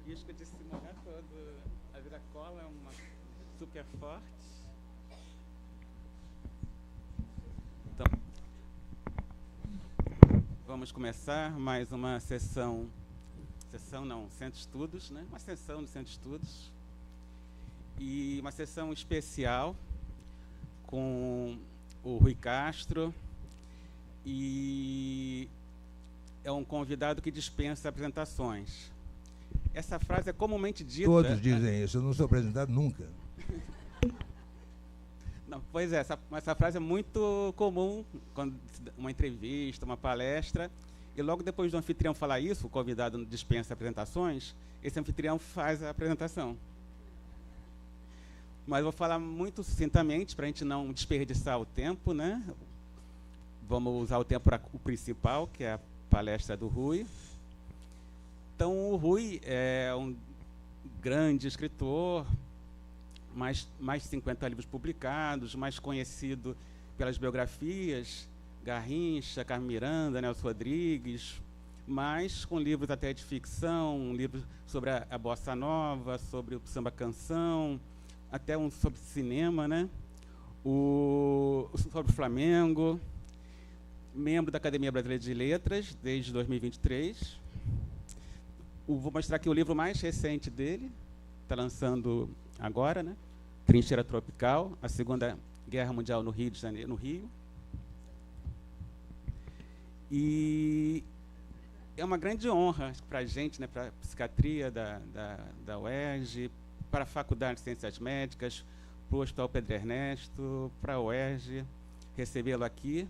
risco de se molhar todo. A viracola é uma super forte. Então, vamos começar mais uma sessão não, Centro de Estudos, né? Uma sessão do Centro de Estudos. E uma sessão especial com o Rui Castro. E é um convidado que dispensa apresentações. Essa frase é comumente dita... Todos dizem isso, eu não sou apresentado nunca. Não, pois é, essa frase é muito comum quando uma entrevista, uma palestra, e logo depois do anfitrião falar isso, o convidado dispensa apresentações, esse anfitrião faz a apresentação. Mas vou falar muito sucintamente, para a gente não desperdiçar o tempo, né? Vamos usar o tempo para o principal, que é a palestra do Rui. Então, o Rui é um grande escritor, mais de 50 livros publicados, mais conhecido pelas biografias, Garrincha, Carmen Miranda, Nelson Rodrigues, mas com livros até de ficção, livros sobre a bossa nova, sobre o samba canção, até um sobre cinema, né? Sobre o Flamengo, membro da Academia Brasileira de Letras desde 2023. Vou mostrar aqui o livro mais recente dele, está lançando agora, né? Trincheira Tropical, a Segunda Guerra Mundial no Rio de Janeiro, no Rio. E é uma grande honra para a gente, né, para a psiquiatria da UERJ, para a Faculdade de Ciências Médicas, para o Hospital Pedro Ernesto, para a UERJ, recebê-lo aqui.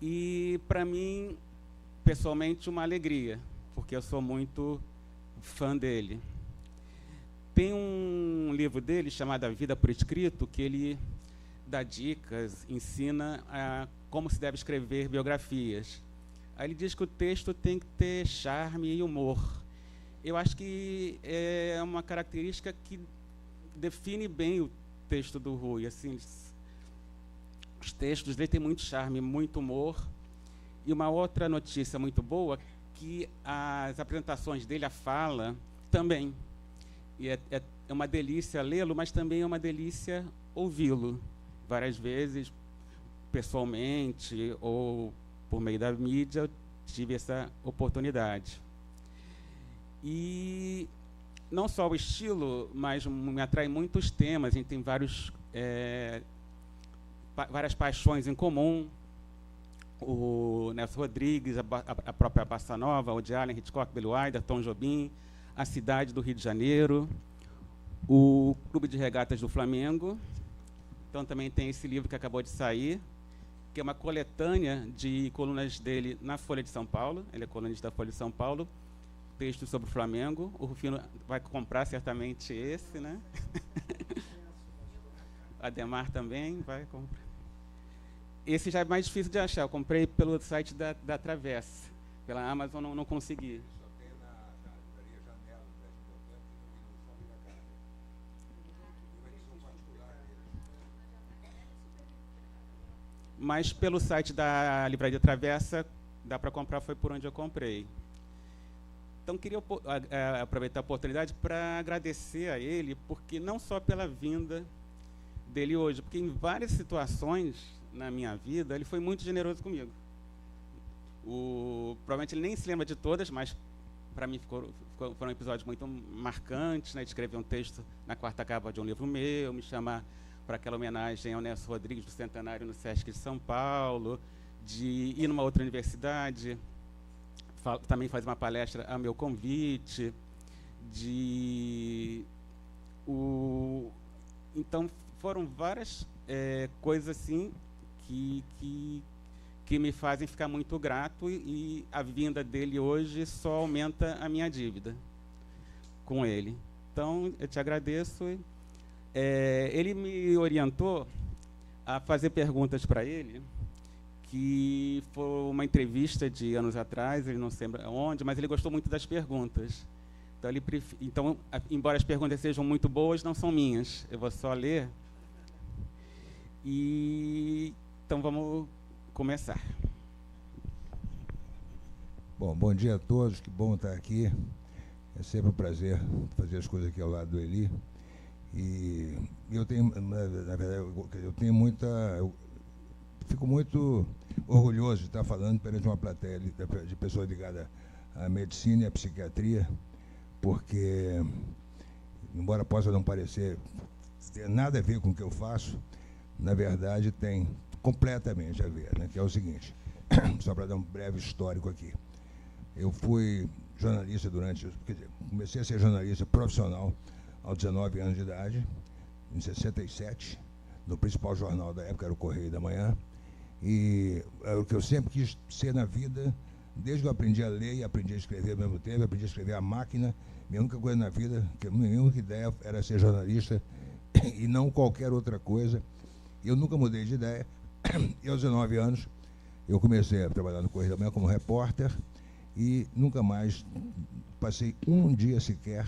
E, para mim, pessoalmente, uma alegria, porque eu sou muito fã dele. Tem um livro dele chamado A Vida por Escrito, que ele dá dicas, ensina como se deve escrever biografias. Aí ele diz que o texto tem que ter charme e humor. Eu acho que é uma característica que define bem o texto do Rui. Assim, os textos dele têm muito charme, muito humor. E uma outra notícia muito boa, que as apresentações dele, a fala, também. E é uma delícia lê-lo, mas também é uma delícia ouvi-lo. Várias vezes, pessoalmente ou por meio da mídia, eu tive essa oportunidade. E não só o estilo, mas me atrai muito os temas. A gente tem várias paixões em comum. O Nelson Rodrigues, a própria Bossa Nova, Woody Allen, Hitchcock, Billy Wilder, Tom Jobim, a cidade do Rio de Janeiro, o Clube de Regatas do Flamengo. Então, também tem esse livro que acabou de sair, que é uma coletânea de colunas dele na Folha de São Paulo. Ele é colunista da Folha de São Paulo, textos sobre o Flamengo. O Rufino vai comprar certamente esse, né? Ademar também vai comprar. Esse já é mais difícil de achar. Eu comprei pelo site da Travessa. Pela Amazon não consegui. Só tem na livraria Janela, Mas pelo site da Livraria Travessa, dá para comprar, foi por onde eu comprei. Então, queria aproveitar a oportunidade para agradecer a ele, porque não só pela vinda dele hoje, porque em várias situações na minha vida, ele foi muito generoso comigo. Provavelmente ele nem se lembra de todas, mas para mim foram episódios muito marcantes, né, de escrever um texto na quarta capa de um livro meu, me chamar para aquela homenagem ao Nelson Rodrigues do centenário no Sesc de São Paulo, de ir numa outra universidade, também fazer uma palestra a meu convite, então foram várias coisas assim que me fazem ficar muito grato, e a vinda dele hoje só aumenta a minha dívida com ele. Então, eu te agradeço. Ele me orientou a fazer perguntas para ele, que foi uma entrevista de anos atrás, ele não se lembra onde, mas ele gostou muito das perguntas. Então, embora as perguntas sejam muito boas, não são minhas, eu vou só ler. Então, vamos começar. Bom dia a todos, que bom estar aqui. É sempre um prazer fazer as coisas aqui ao lado do Eli. E eu tenho, na verdade, eu tenho muita... Eu fico muito orgulhoso de estar falando perante uma plateia de pessoas ligadas à medicina e à psiquiatria, porque, embora possa não parecer ter nada a ver com o que eu faço, na verdade tem completamente a ver, né? Que é o seguinte, só para dar um breve histórico aqui. Eu fui jornalista quer dizer, comecei a ser jornalista profissional aos 19 anos de idade, em 67, no principal jornal da época, era o Correio da Manhã, e é o que eu sempre quis ser na vida, desde que eu aprendi a ler e aprendi a escrever ao mesmo tempo, aprendi a escrever à máquina. Minha única coisa na vida, minha única ideia era ser jornalista e não qualquer outra coisa. Eu nunca mudei de ideia. E aos 19 anos eu comecei a trabalhar no Correio da Manhã como repórter e nunca mais passei um dia sequer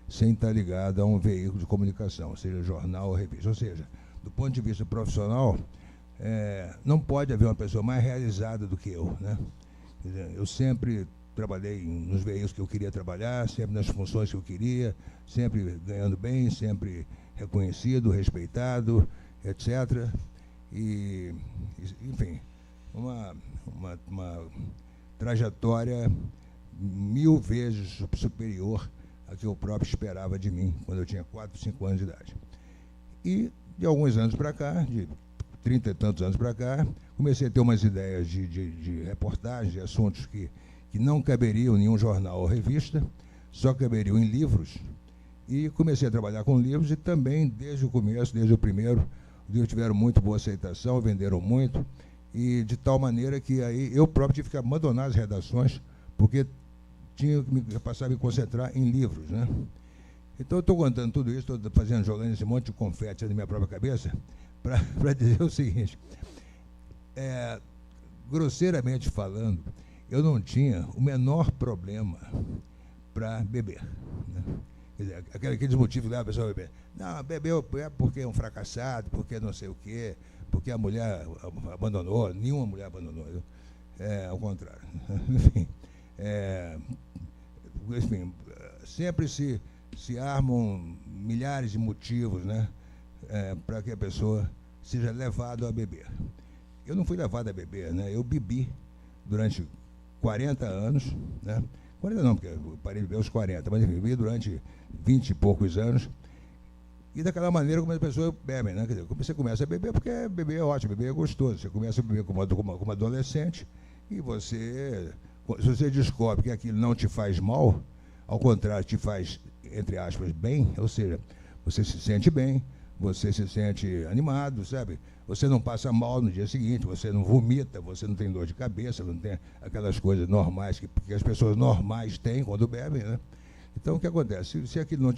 sem estar ligado a um veículo de comunicação, seja jornal ou revista. Ou seja, do ponto de vista profissional, não pode haver uma pessoa mais realizada do que eu, né? Eu sempre trabalhei nos veículos que eu queria trabalhar, sempre nas funções que eu queria, sempre ganhando bem, sempre reconhecido, respeitado, etc. E, enfim, uma trajetória 1000 vezes superior a que eu próprio esperava de mim quando eu tinha 4, 5 anos de idade. E de alguns anos para cá, de 30 e tantos anos para cá, comecei a ter umas ideias de reportagem, de assuntos que não caberiam em nenhum jornal ou revista, só caberiam em livros, e comecei a trabalhar com livros e também, desde o começo, desde o primeiro, os livros tiveram muito boa aceitação, venderam muito, e de tal maneira que aí eu próprio tive que abandonar as redações, porque tinha que passar a me concentrar em livros, né? Então eu estou contando tudo isso, estou jogando esse monte de confete na minha própria cabeça, para dizer o seguinte, grosseiramente falando, eu não tinha o menor problema para beber, né? Quer dizer, aqueles motivos que leva a pessoa a beber. Não, bebeu é porque é um fracassado, porque não sei o quê, porque a mulher abandonou, nenhuma mulher abandonou, ao contrário. Enfim, sempre se armam milhares de motivos, né, para que a pessoa seja levada a beber. Eu não fui levado a beber, né? Eu bebi durante 40 anos, né? 40 não, porque eu parei de beber aos 40, mas eu bebi durante 20 e poucos anos. E daquela maneira como as pessoas bebem, né? Quer dizer, você começa a beber porque beber é ótimo, beber é gostoso. Você começa a beber como adolescente e se você descobre que aquilo não te faz mal, ao contrário, te faz, entre aspas, bem, ou seja, você se sente bem, você se sente animado, sabe? Você não passa mal no dia seguinte, você não vomita, você não tem dor de cabeça, não tem aquelas coisas normais que as pessoas normais têm quando bebem, né? Então, o que acontece? Se aquilo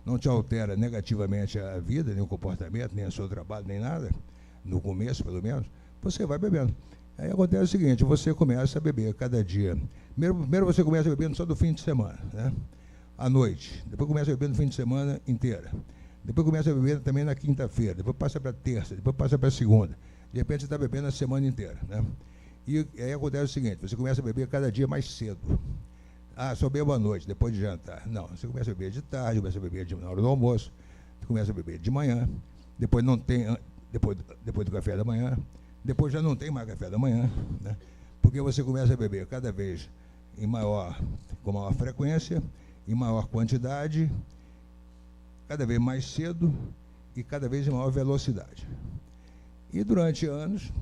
não te altera negativamente a vida, nem o comportamento, nem o seu trabalho, nem nada, no começo, pelo menos, você vai bebendo. Aí acontece o seguinte, você começa a beber cada dia. Primeiro você começa bebendo só do fim de semana, né? À noite. Depois começa a beber no fim de semana inteira. Depois começa a beber também na quinta-feira. Depois passa para terça. Depois passa para segunda. De repente você está bebendo a semana inteira, né? E aí acontece o seguinte, você começa a beber cada dia mais cedo. Ah, só bebo à noite, depois de jantar. Não, você começa a beber de tarde, começa a beber na hora do almoço, você começa a beber de manhã, depois não tem, depois do café da manhã, depois já não tem mais café da manhã, né? Porque você começa a beber cada vez com maior frequência, em maior quantidade, cada vez mais cedo e cada vez em maior velocidade. E durante anos,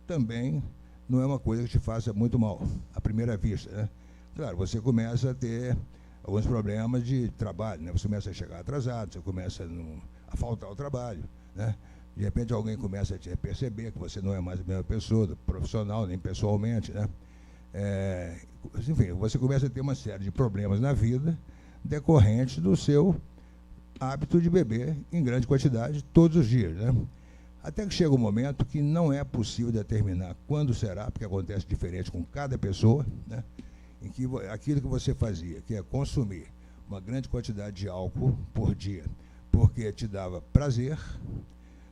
também não é uma coisa que te faça muito mal, à primeira vista, né? Claro, você começa a ter alguns problemas de trabalho, né? Você começa a chegar atrasado, você começa a faltar ao trabalho, né? De repente alguém começa a perceber que você não é mais a mesma pessoa, profissional, nem pessoalmente, né? Enfim, você começa a ter uma série de problemas na vida decorrentes do seu hábito de beber em grande quantidade todos os dias, né? Até que chega um momento que não é possível determinar quando será, porque acontece diferente com cada pessoa, né? Em que aquilo que você fazia, que é consumir uma grande quantidade de álcool por dia, porque te dava prazer,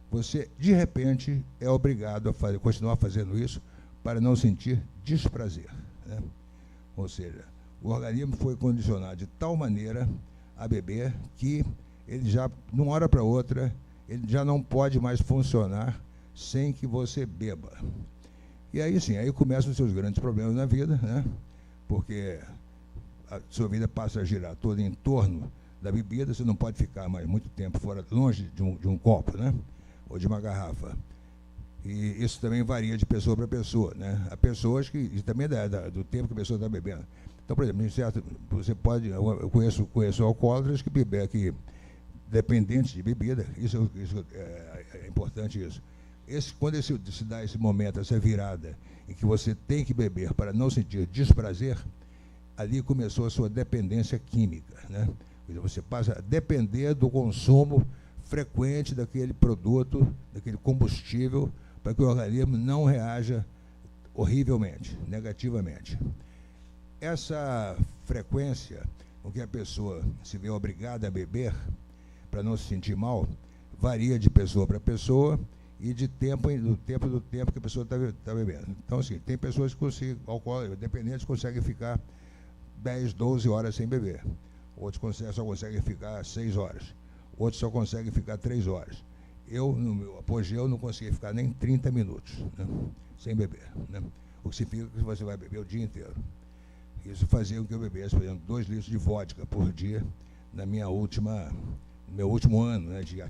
você, de repente, é obrigado a continuar fazendo isso para não sentir desprazer, né? Ou seja, o organismo foi condicionado de tal maneira a beber que ele já, de uma hora para outra, ele já não pode mais funcionar sem que você beba. E aí sim, aí começam os seus grandes problemas na vida, né? Porque a sua vida passa a girar toda em torno da bebida, você não pode ficar mais muito tempo fora, longe de um copo, né? Ou de uma garrafa. E isso também varia de pessoa para pessoa, né? Há pessoas que, e também do tempo que a pessoa está bebendo. Então, por exemplo, certo, você pode, eu conheço alcoólatras que bebem, que dependentes de bebida, isso é importante isso. Quando se dá esse momento, essa virada, em que você tem que beber para não sentir desprazer, ali começou a sua dependência química, né? Você passa a depender do consumo frequente daquele produto, daquele combustível, para que o organismo não reaja horrivelmente, negativamente. Essa frequência com que a pessoa se vê obrigada a beber, para não se sentir mal, varia de pessoa para pessoa e do tempo que a pessoa está bebendo. Então, assim, tem pessoas que dependentes conseguem ficar 10, 12 horas sem beber. Outros só conseguem ficar 6 horas. Outros só conseguem ficar 3 horas. Eu, no meu apogeu, não consegui ficar nem 30 minutos, né, sem beber, né? O que significa que você vai beber o dia inteiro. Isso fazia com que eu bebesse, por exemplo, 2 litros de vodka por dia no meu último ano, né, de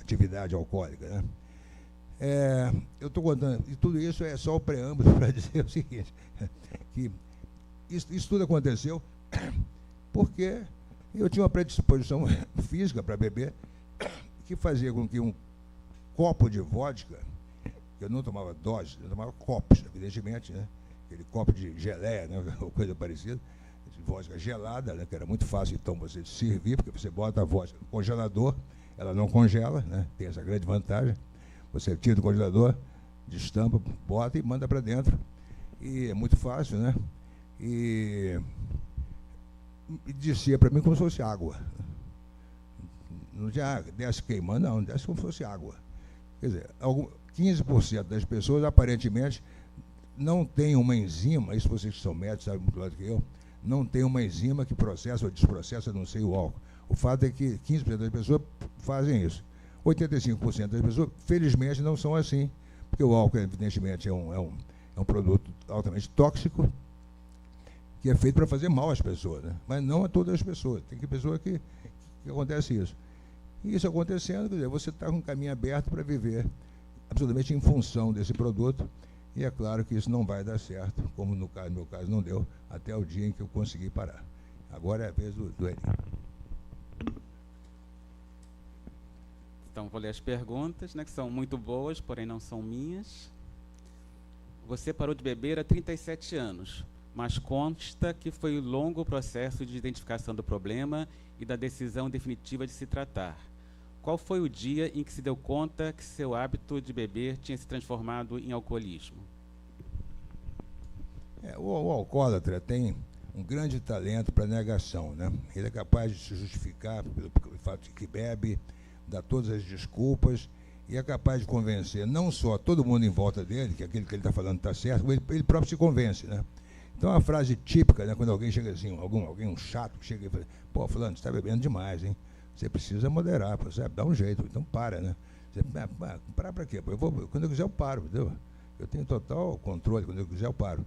atividade alcoólica, né? Eu estou contando, e tudo isso é só o preâmbulo para dizer o seguinte, que isso tudo aconteceu porque eu tinha uma predisposição física para beber, que fazia com que um copo de vodka, eu não tomava doses, eu tomava copos, evidentemente, né? Aquele copo de geleia, né? Ou coisa parecida, vodka gelada, né? Que era muito fácil, então, você servir, porque você bota a vodka no congelador, ela não congela, né? Tem essa grande vantagem. Você tira do congelador, destampa, bota e manda para dentro. E é muito fácil, né? E descia para mim como se fosse água. Não tinha desce queimando, não, desce como se fosse água. Quer dizer, 15% das pessoas, aparentemente, não tem uma enzima, isso vocês que são médicos sabem muito mais do que eu, não tem uma enzima que processa ou desprocessa, não sei, o álcool. O fato é que 15% das pessoas fazem isso. 85% das pessoas, felizmente, não são assim, porque o álcool, evidentemente, é um produto altamente tóxico, que é feito para fazer mal às pessoas, né? Mas não a todas as pessoas. Tem pessoa que acontece isso. E isso acontecendo, quer dizer, você está com um caminho aberto para viver absolutamente em função desse produto, e é claro que isso não vai dar certo, como no meu caso não deu, até o dia em que eu consegui parar. Agora é a vez do Eli. Então, vou ler as perguntas, né, que são muito boas, porém não são minhas. Você parou de beber há 37 anos, mas consta que foi um longo processo de identificação do problema e da decisão definitiva de se tratar. Qual foi o dia em que se deu conta que seu hábito de beber tinha se transformado em alcoolismo? O alcoólatra tem um grande talento para negação, né? Ele é capaz de se justificar pelo fato de que bebe, dar todas as desculpas, e é capaz de convencer não só todo mundo em volta dele, que aquilo que ele está falando está certo, ele próprio se convence, né? Então, a frase típica, né, quando alguém chega assim, alguém um chato, que chega e fala, pô, fulano, você está bebendo demais, hein? Você precisa moderar, você dá um jeito, então para, né? Você, parar para quê? Quando eu quiser eu paro, entendeu? Eu tenho total controle, quando eu quiser eu paro.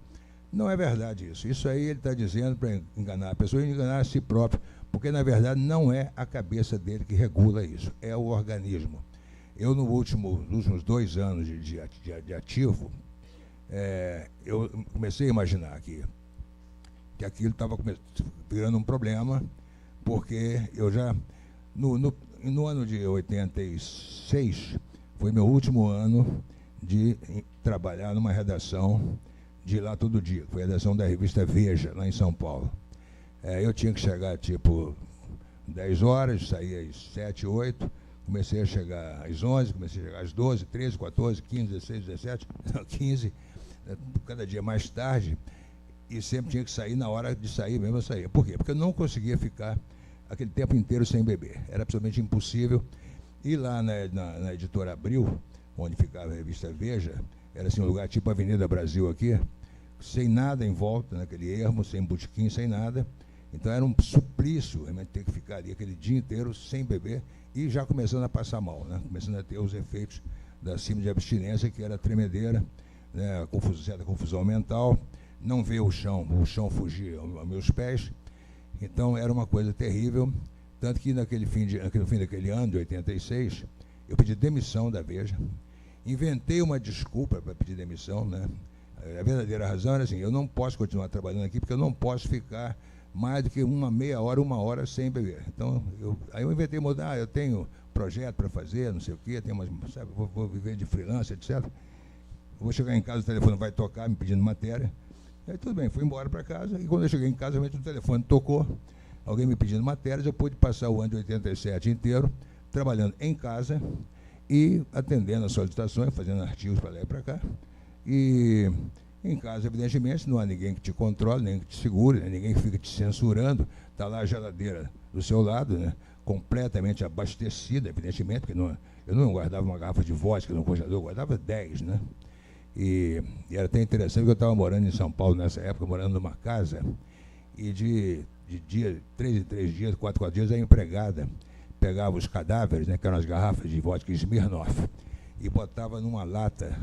Não é verdade isso. Isso aí ele está dizendo para enganar a pessoa e enganar a si próprio, porque, na verdade, não é a cabeça dele que regula isso, é o organismo. Eu, nos últimos 2 anos de ativo, eu comecei a imaginar que aquilo estava virando um problema, porque eu já, no ano de 86, foi meu último ano de trabalhar numa redação de ir lá todo dia, foi a redação da revista Veja, lá em São Paulo. Eu tinha que chegar, tipo, 10 horas, saía às 7, 8, comecei a chegar às 11, comecei a chegar às 12, 13, 14, 15, 16, 17, 15, cada dia mais tarde, e sempre tinha que sair na hora de sair mesmo, eu saía. Por quê? Porque eu não conseguia ficar aquele tempo inteiro sem beber. Era absolutamente impossível. E lá na editora Abril, onde ficava a revista Veja, era assim um lugar tipo Avenida Brasil aqui, sem nada em volta, naquele ermo, sem botequim, sem nada. Então era um suplício realmente ter que ficar ali aquele dia inteiro sem beber e já começando a passar mal, né? Começando a ter os efeitos da síndrome de abstinência, que era tremedeira, né? Certa confusão mental, não ver o chão fugia aos meus pés. Então era uma coisa terrível, tanto que naquele fim daquele ano, de 86, eu pedi demissão da Veja, inventei uma desculpa para pedir demissão, né? A verdadeira razão era assim: eu não posso continuar trabalhando aqui porque eu não posso ficar mais do que meia hora, uma hora sem beber. Então, aí eu inventei mudar, eu tenho projeto para fazer, não sei o quê, sabe, vou viver de freelance, etc. Eu vou chegar em casa, o telefone vai tocar, me pedindo matéria. Aí tudo bem, fui embora para casa, e quando eu cheguei em casa, realmente o telefone tocou, alguém me pedindo matérias, eu pude passar o ano de 87 inteiro, trabalhando em casa e atendendo as solicitações, fazendo artigos para lá e para cá. E em casa, evidentemente, não há ninguém que te controle, nem que te segure, né? Ninguém que fica te censurando. Está lá a geladeira do seu lado, né? Completamente abastecida, evidentemente, porque eu não guardava uma garrafa de vodka no congelador, eu guardava 10, né? E era até interessante que eu estava morando em São Paulo nessa época, morando numa casa, e de 3 em 3 dias, 4 em 4 dias, a empregada pegava os cadáveres, né, que eram as garrafas de vodka Smirnoff, e botava numa lata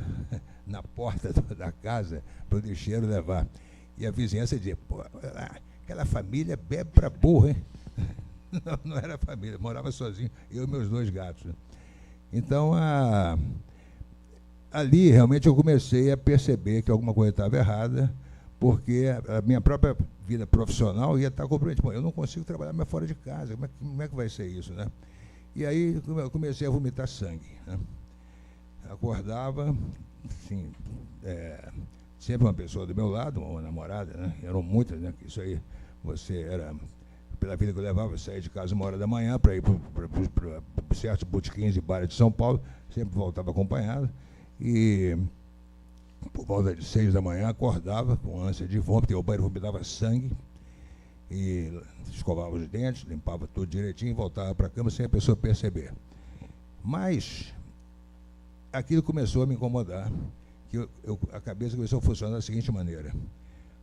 na porta da casa para o lixeiro levar. E a vizinhança dizia: pô, aquela família bebe para burro, hein? Não era família, morava sozinho, eu e meus 2 gatos. Né? Então, ali realmente eu comecei a perceber que alguma coisa estava errada, porque a minha própria vida profissional ia estar comprometida. Bom, eu não consigo trabalhar mais fora de casa, como é que vai ser isso, né? E aí eu comecei a vomitar sangue, né? Acordava, assim, sempre uma pessoa do meu lado, uma namorada, né? Eram muitas, né? Isso aí, você era, pela vida que eu levava, eu saía de casa 1h da manhã para ir para certos botequins e bares de São Paulo, sempre voltava acompanhado, e por volta de 6 da manhã acordava com ânsia de vômito, o banheiro vomitava sangue, e escovava os dentes, limpava tudo direitinho, voltava para a cama sem a pessoa perceber. Mas aquilo começou a me incomodar, que a cabeça começou a funcionar da seguinte maneira: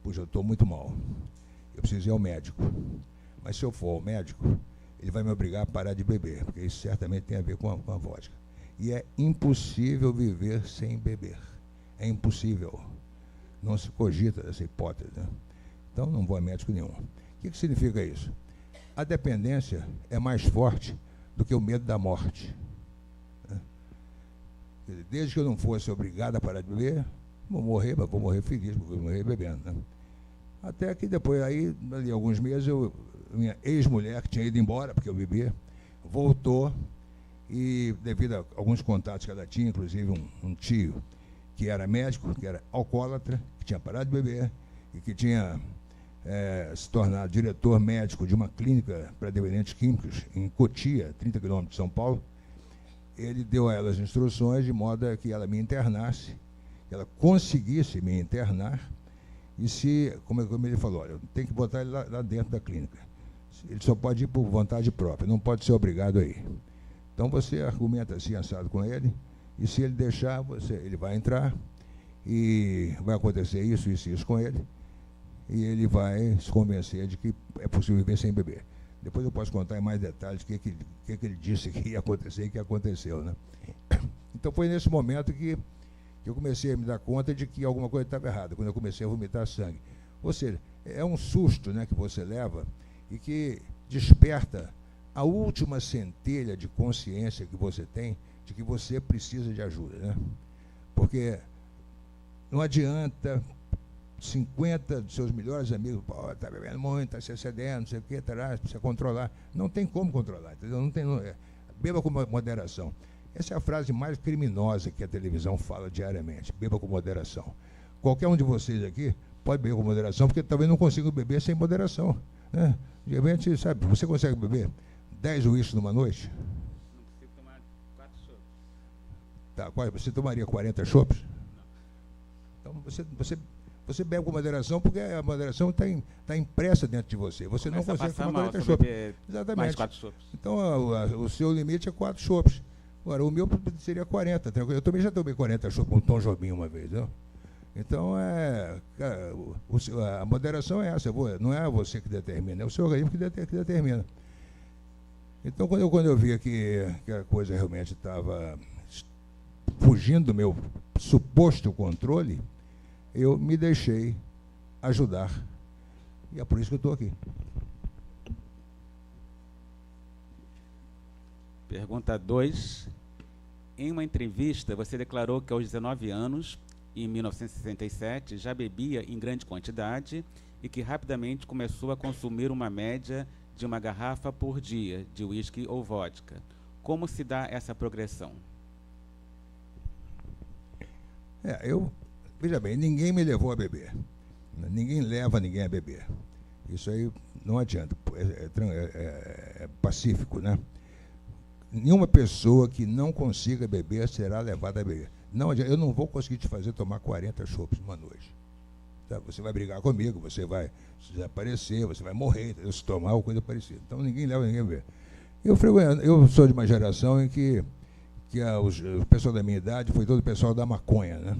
puxa, eu estou muito mal, eu preciso ir ao médico, mas se eu for ao médico, ele vai me obrigar a parar de beber, porque isso certamente tem a ver com a vodka. E é impossível viver sem beber, é impossível, não se cogita dessa hipótese, né? Então não vou a médico nenhum. O que significa isso? A dependência é mais forte do que o medo da morte. Desde que eu não fosse obrigado a parar de beber, vou morrer feliz, vou morrer bebendo, né? Até que depois, aí, ali alguns meses, minha ex-mulher, que tinha ido embora, porque eu bebia, voltou, e devido a alguns contatos que ela tinha, inclusive um tio que era médico, que era alcoólatra, que tinha parado de beber, e que tinha se tornado diretor médico de uma clínica para dependentes químicos em Cotia, 30 quilômetros de São Paulo. Ele deu a ela as instruções de modo a que ela me internasse, que ela conseguisse me internar, e se, como ele falou, olha, tem que botar ele lá dentro da clínica. Ele só pode ir por vontade própria, não pode ser obrigado a ir. Então você argumenta assim, assado com ele, e se ele deixar, ele vai entrar, e vai acontecer isso com ele, e ele vai se convencer de que é possível viver sem beber. Depois eu posso contar em mais detalhes o que ele disse que ia acontecer e que aconteceu, né? Então foi nesse momento que eu comecei a me dar conta de que alguma coisa estava errada, quando eu comecei a vomitar sangue. Ou seja, é um susto, né, que você leva e que desperta a última centelha de consciência que você tem de que você precisa de ajuda, né? Porque não adianta 50 dos seus melhores amigos, está bebendo muito, está se excedendo, não sei o que, precisa controlar. Não tem como controlar, entendeu? Beba com moderação. Essa é a frase mais criminosa que a televisão fala diariamente: beba com moderação. Qualquer um de vocês aqui pode beber com moderação, porque talvez não consiga beber sem moderação, né? De repente, sabe, você consegue beber 10 uísques numa noite? Não consigo tomar 4 chopps. Tá, você tomaria 40 chopps? Não. Então, você bebe com moderação, porque a moderação está impressa dentro de você. Você não consegue tomar 40 chopps. Exatamente. Mais 4 chopps. Então, o seu limite é 4 chopps. Agora, o meu seria 40. Eu já tomei 40 chopps com um Tom Jobim uma vez. Não? Então, cara, a moderação é essa, não é você que determina, é o seu organismo que determina. Então, quando eu via que a coisa realmente estava fugindo do meu suposto controle, eu me deixei ajudar. E é por isso que eu estou aqui. Pergunta 2. Em uma entrevista, você declarou que aos 19 anos, em 1967, já bebia em grande quantidade e que rapidamente começou a consumir uma média de uma garrafa por dia de uísque ou vodka. Como se dá essa progressão? Veja bem, ninguém me levou a beber. Ninguém leva ninguém a beber. Isso aí não adianta, é pacífico, né? Nenhuma pessoa que não consiga beber será levada a beber. Não adianta, eu não vou conseguir te fazer tomar 40 chopps numa noite. Tá? Você vai brigar comigo, você vai desaparecer, você vai morrer, entendeu? Se tomar ou coisa parecida. Então ninguém leva ninguém a beber. Eu sou de uma geração em que o pessoal da minha idade foi todo o pessoal da maconha, né?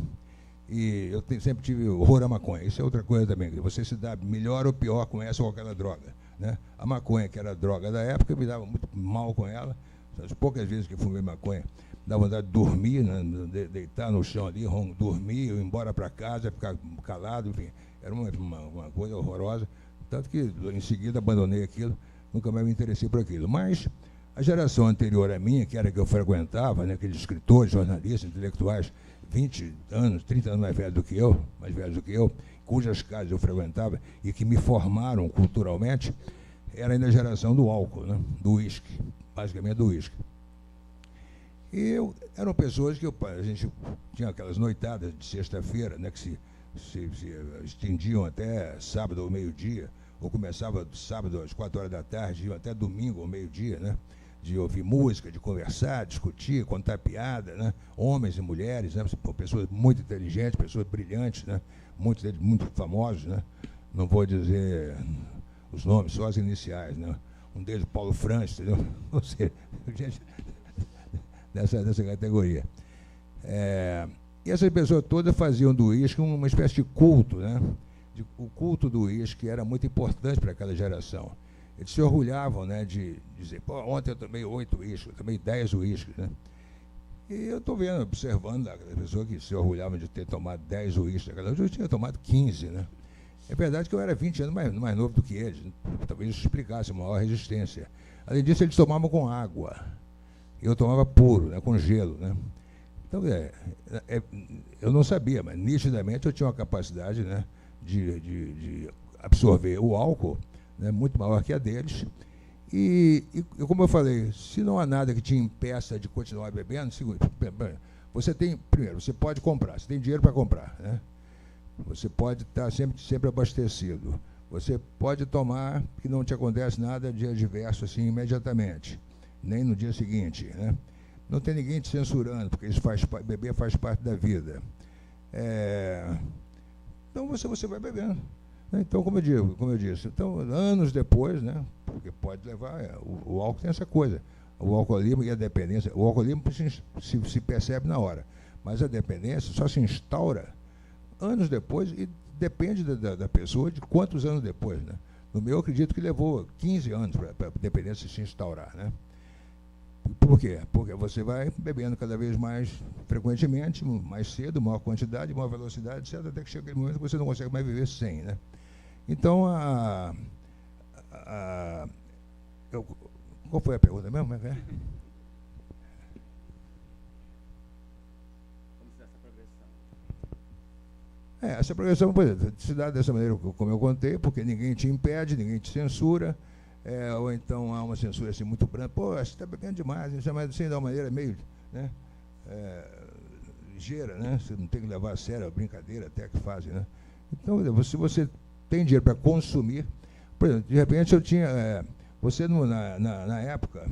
E eu sempre tive horror à maconha. Isso é outra coisa também. Você se dá melhor ou pior com essa ou aquela droga, né? A maconha, que era a droga da época, eu me dava muito mal com ela. As poucas vezes que fumei maconha, dava vontade de dormir, né? Deitar no chão ali, dormir, ir embora para casa, ficar calado, enfim. Era uma coisa horrorosa. Tanto que, em seguida, abandonei aquilo, nunca mais me interessei por aquilo. Mas a geração anterior à minha, que era a que eu frequentava, né, aqueles escritores, jornalistas, intelectuais, 20 anos, 30 anos mais velhos do que eu, cujas casas eu frequentava e que me formaram culturalmente, era ainda a geração do álcool, né, do uísque, basicamente do uísque. E eram pessoas que a gente tinha aquelas noitadas de sexta-feira, né, que se estendiam até sábado ao meio-dia, ou começava sábado às 4 horas da tarde, iam até domingo ao meio-dia, né? De ouvir música, de conversar, discutir, contar piada, né? Homens e mulheres, né? Pessoas muito inteligentes, pessoas brilhantes, né? Muitos deles muito famosos, né? Não vou dizer os nomes, só as iniciais, né? Um deles, Paulo Francis, entendeu? Ou seja, gente dessa categoria. E essas pessoas todas faziam do uísque uma espécie de culto, né? O culto do uísque era muito importante para aquela geração. Eles se orgulhavam, né, de dizer, pô, ontem eu tomei 8 uísques, eu tomei 10 uísques, né? E eu estou vendo, observando aquelas pessoas que se orgulhavam de ter tomado 10 uísques, eu tinha tomado 15, né? É verdade que eu era 20 anos mais novo do que eles, talvez isso explicasse uma maior resistência. Além disso, eles tomavam com água, eu tomava puro, né, com gelo, né? Então, eu não sabia, mas nitidamente eu tinha uma capacidade, né, de absorver o álcool, né, muito maior que a deles. E, como eu falei, se não há nada que te impeça de continuar bebendo, primeiro, você pode comprar, você tem dinheiro para comprar, né? Você pode estar sempre abastecido. Você pode tomar, que não te acontece nada de adverso assim imediatamente, nem no dia seguinte, né? Não tem ninguém te censurando, porque isso beber faz parte da vida. Então você vai bebendo. Então, como eu disse, então, anos depois, né, porque pode levar, o álcool tem essa coisa, o alcoolismo e a dependência, o alcoolismo se percebe na hora, mas a dependência só se instaura anos depois e depende da pessoa de quantos anos depois, né? No meu, eu acredito que levou 15 anos para a dependência se instaurar, né? Por quê? Porque você vai bebendo cada vez mais frequentemente, mais cedo, maior quantidade, maior velocidade, etc., até que chega aquele momento que você não consegue mais viver sem, né? Então, qual foi a pergunta mesmo? Como se dá essa progressão? Essa progressão se dá dessa maneira, como eu contei, porque ninguém te impede, ninguém te censura, ou então há uma censura assim muito branda. Pô, você está bebendo demais, mas assim, de uma maneira meio, né, ligeira, né? Você não tem que levar a sério a brincadeira até que fazem, né? Então, se você tem dinheiro para consumir, por exemplo, de repente eu tinha, você na época,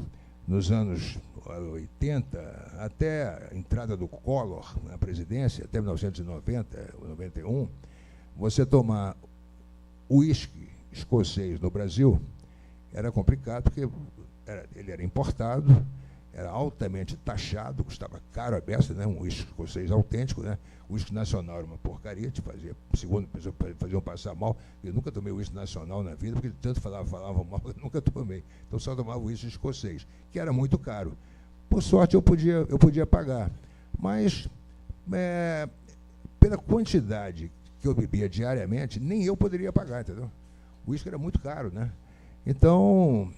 nos anos 80, até a entrada do Collor na presidência, até 1990, 91, você tomar uísque escocês no Brasil era complicado, porque ele era importado era altamente taxado, custava caro a beça, né? Um uísque escocês autêntico, né? O uísque nacional era uma porcaria, te fazia, segundo pessoas faziam passar mal. Eu nunca tomei uísque nacional na vida, porque tanto falavam mal, eu nunca tomei. Então só tomava uísque escocês, que era muito caro. Por sorte eu podia pagar, mas pela quantidade que eu bebia diariamente, nem eu poderia pagar, entendeu? O uísque era muito caro, né? Então,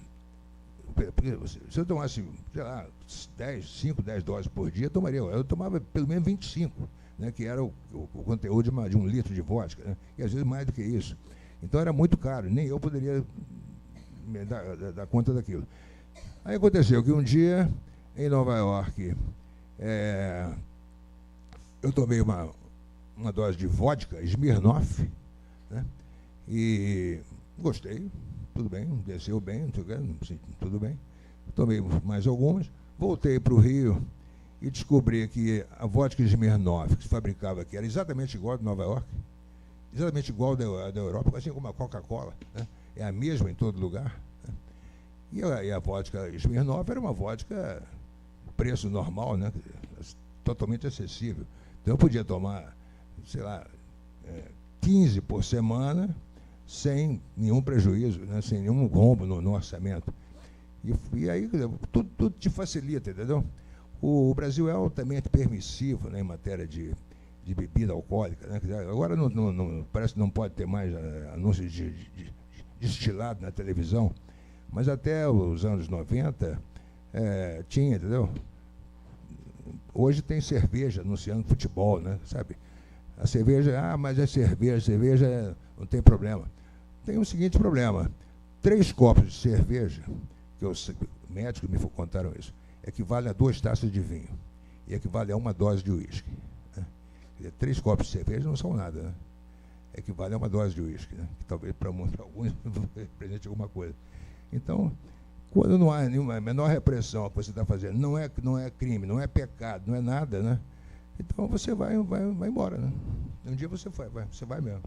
se eu tomasse, sei lá, 5, 10 doses por dia, eu tomava pelo menos 25, né, que era o conteúdo de 1 litro de vodka, né, e às vezes mais do que isso. Então era muito caro, nem eu poderia dar conta daquilo. Aí aconteceu que um dia, em Nova York, eu tomei uma dose de vodka, Smirnoff, né, e gostei. Tudo bem, desceu bem, tudo bem. Tomei mais algumas, voltei para o Rio e descobri que a vodka Smirnoff que se fabricava aqui era exatamente igual a de Nova York, exatamente igual da Europa, assim como a Coca-Cola, né? É a mesma em todo lugar. Né? E a vodka Smirnoff era uma vodka preço normal, né? Totalmente acessível. Então eu podia tomar, sei lá, 15 por semana, sem nenhum prejuízo, né? Sem nenhum rombo no orçamento. E aí tudo te facilita, entendeu? O Brasil é altamente permissivo, né, em matéria de bebida alcoólica, né? Agora parece que não pode ter mais anúncios de destilado na televisão, mas até os anos 90 tinha, entendeu? Hoje tem cerveja anunciando futebol, né? Sabe? A cerveja, mas é cerveja não tem problema. Tem o seguinte problema: 3 copos de cerveja, que os médicos me contaram isso, equivale a 2 taças de vinho e equivale a 1 dose de uísque. Né? 3 copos de cerveja não são nada, né? Equivale a 1 dose de uísque, né? Que talvez para alguns represente alguma coisa. Então, quando não há nenhuma menor repressão que você está fazendo, não é crime, não é pecado, não é nada, né? Então você vai embora, né? Um dia você vai mesmo.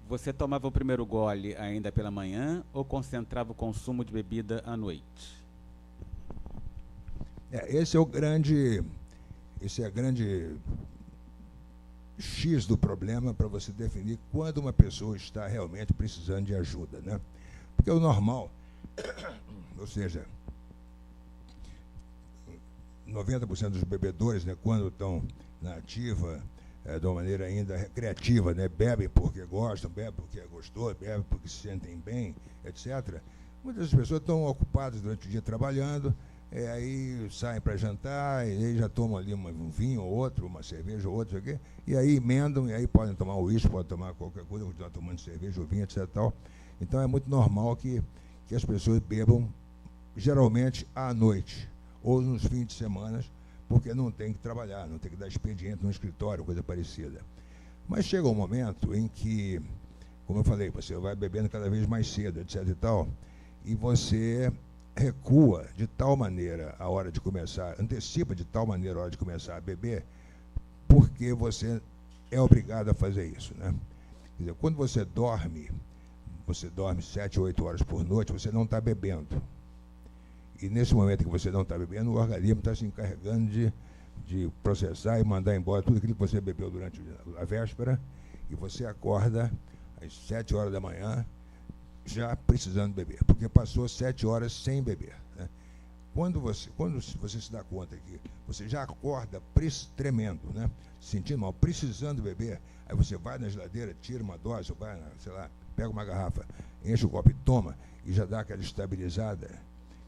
Você tomava o primeiro gole ainda pela manhã ou concentrava o consumo de bebida à noite? Esse é a grande X do problema para você definir quando uma pessoa está realmente precisando de ajuda, né? Porque o normal, ou seja, 90% dos bebedores, né, quando estão na ativa, de uma maneira ainda recreativa, né, bebem porque gostam, bebem porque é gostoso, bebem porque se sentem bem, etc. Muitas pessoas estão ocupadas durante o dia trabalhando, aí saem para jantar, e aí já tomam ali um vinho ou outro, uma cerveja ou outro, e aí emendam, e aí podem tomar um uísque, podem tomar qualquer coisa, continuar tomando cerveja ou vinho, etc. Tal. Então é muito normal que as pessoas bebam, geralmente à noite, ou nos fins de semana, porque não tem que trabalhar, não tem que dar expediente no escritório, coisa parecida. Mas chega um momento em que, como eu falei, você vai bebendo cada vez mais cedo, etc. e tal, e você recua de tal maneira a hora de começar, antecipa de tal maneira a hora de começar a beber, porque você é obrigado a fazer isso, né? Quer dizer, quando você dorme 7, 8 horas por noite, você não está bebendo. E nesse momento que você não está bebendo, o organismo está se encarregando de processar e mandar embora tudo aquilo que você bebeu durante a véspera, e você acorda às 7 horas da manhã já precisando beber, porque passou 7 horas sem beber, né? Quando você se dá conta que você já acorda tremendo, né, sentindo mal, precisando beber, aí você vai na geladeira, tira uma dose, ou vai, sei lá, pega uma garrafa, enche o copo e toma, e já dá aquela estabilizada.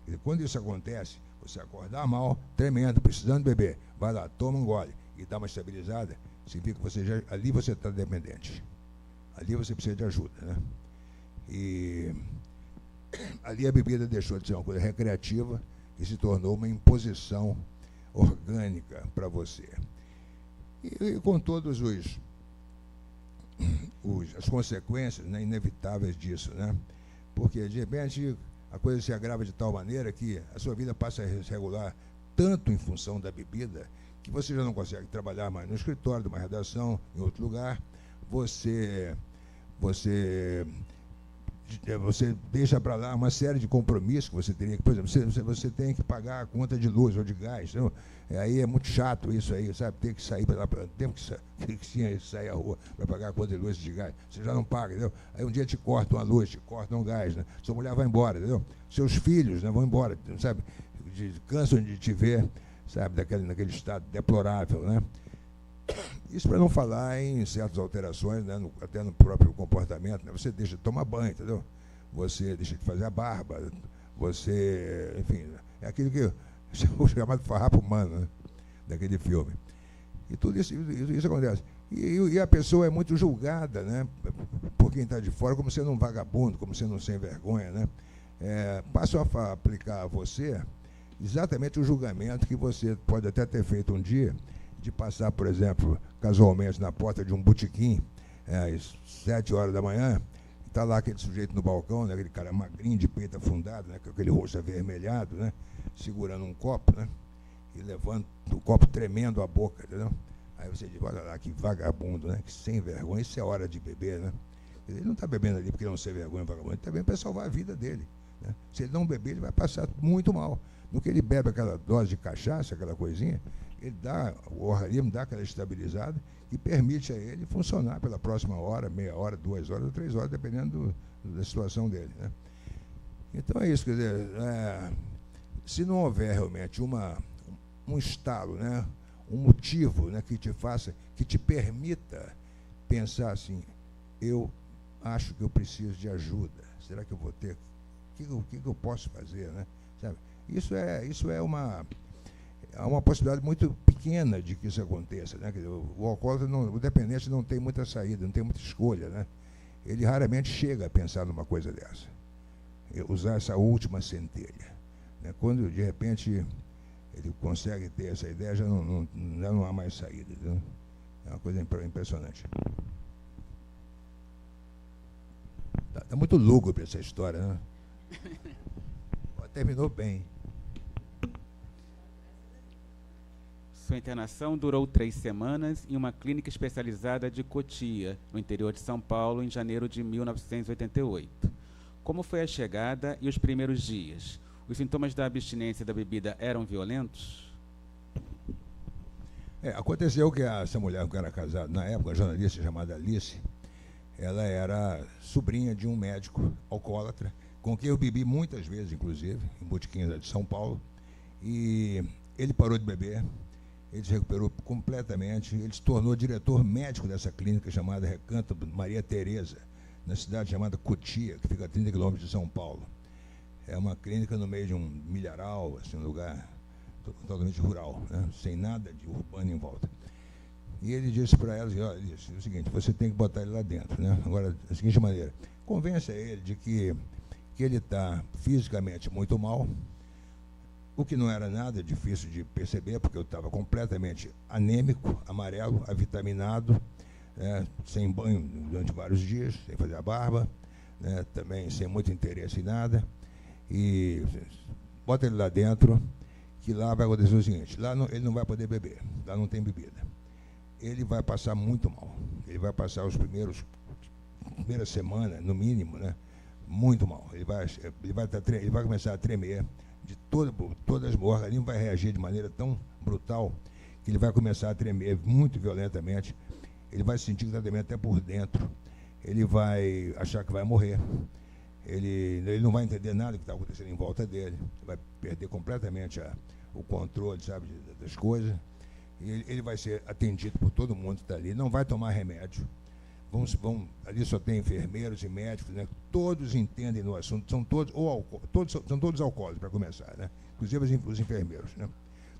E quando isso acontece, você acordar mal, tremendo, precisando beber, vai lá, toma um gole e dá uma estabilizada, significa que ali você está dependente. Ali você precisa de ajuda, né? E ali a bebida deixou de ser uma coisa recreativa e se tornou uma imposição orgânica para você. E com todas as consequências, né, inevitáveis disso, né? Porque, de repente, a coisa se agrava de tal maneira que a sua vida passa a se regular tanto em função da bebida que você já não consegue trabalhar mais no escritório, de uma redação, em outro lugar. Você você deixa para lá uma série de compromissos que você teria que, por exemplo, você tem que pagar a conta de luz ou de gás. Então, aí é muito chato isso aí, sabe? Tem que sair para lá, tem que sair à rua para pagar a conta de luz e de gás. Você já não paga, entendeu? Aí um dia te cortam a luz, te cortam o gás, né? Sua mulher vai embora, entendeu? Seus filhos, né, vão embora, sabe? Cansam de te ver, sabe? Naquele estado deplorável, né? Isso para não falar em certas alterações, né, até no próprio comportamento, né? Você deixa de tomar banho, entendeu? Você deixa de fazer a barba, você, enfim, é aquilo que o chamado farrapo humano, né, daquele filme. E tudo isso acontece. E a pessoa é muito julgada, né, por quem está de fora, como sendo um vagabundo, como sendo um sem vergonha, né? Passo a aplicar a você exatamente o julgamento que você pode até ter feito um dia, de passar, por exemplo, casualmente na porta de um botequim, às 7 horas da manhã, está lá aquele sujeito no balcão, né, aquele cara magrinho, de peito afundado, né, com aquele rosto avermelhado, né, segurando um copo, né, e levando o copo tremendo a boca, entendeu? Aí você diz, olha lá, que vagabundo, né, que sem vergonha, isso é hora de beber, né? Ele não está bebendo ali porque ele não sem vergonha, vagabundo, ele está bebendo para salvar a vida dele, né? Se ele não beber, ele vai passar muito mal. No que ele bebe aquela dose de cachaça, aquela coisinha, o organismo dá aquela estabilizada e permite a ele funcionar pela próxima hora, meia hora, 2 horas ou 3 horas, dependendo da situação dele, né? Então é isso, quer dizer, se não houver realmente um estalo, né, um motivo, né, que te permita pensar assim, eu acho que eu preciso de ajuda, será que eu vou ter, o que eu posso fazer, né? Sabe? Isso é uma possibilidade muito pequena de que isso aconteça, né? O alcoólatra, o dependente não tem muita saída, não tem muita escolha, né? Ele raramente chega a pensar numa coisa dessa, usar essa última centelha, né? Quando de repente ele consegue ter essa ideia, já não há mais saída, né? É uma coisa impressionante. Tá muito lúgubre essa história, né? Terminou bem. Sua internação durou 3 semanas em uma clínica especializada de Cotia, no interior de São Paulo, em janeiro de 1988. Como foi a chegada e os primeiros dias? Os sintomas da abstinência da bebida eram violentos? Aconteceu que essa mulher que era casada, na época, a jornalista chamada Alice, ela era sobrinha de um médico alcoólatra, com quem eu bebi muitas vezes, inclusive, em botequins de São Paulo, e ele parou de beber, ele se recuperou completamente, ele se tornou diretor médico dessa clínica chamada Recanto Maria Tereza, na cidade chamada Cotia, que fica a 30 quilômetros de São Paulo. É uma clínica no meio de um milharal, assim, um lugar totalmente rural, né? Sem nada de urbano em volta. E ele disse para ela, olha, é o seguinte, você tem que botar ele lá dentro, né? Agora, da seguinte maneira, convença ele de que ele está fisicamente muito mal, o que não era nada difícil de perceber, porque eu estava completamente anêmico, amarelo, avitaminado, sem banho durante vários dias, sem fazer a barba, né, também sem muito interesse em nada, e bota ele lá dentro, que lá vai acontecer o seguinte, lá ele não vai poder beber, lá não tem bebida. Ele vai passar muito mal, ele vai passar primeira semana, no mínimo, né, muito mal. Ele vai começar a tremer, o organismo vai reagir de maneira tão brutal que ele vai começar a tremer muito violentamente, ele vai sentir que está tremendo até por dentro, ele vai achar que vai morrer, ele não vai entender nada que está acontecendo em volta dele, vai perder completamente o controle, sabe, das coisas, e ele vai ser atendido por todo mundo que está ali, não vai tomar remédio. Ali só tem enfermeiros e médicos, né? Todos entendem no assunto, são todos alcoólatras, para começar, né? Inclusive os enfermeiros, né?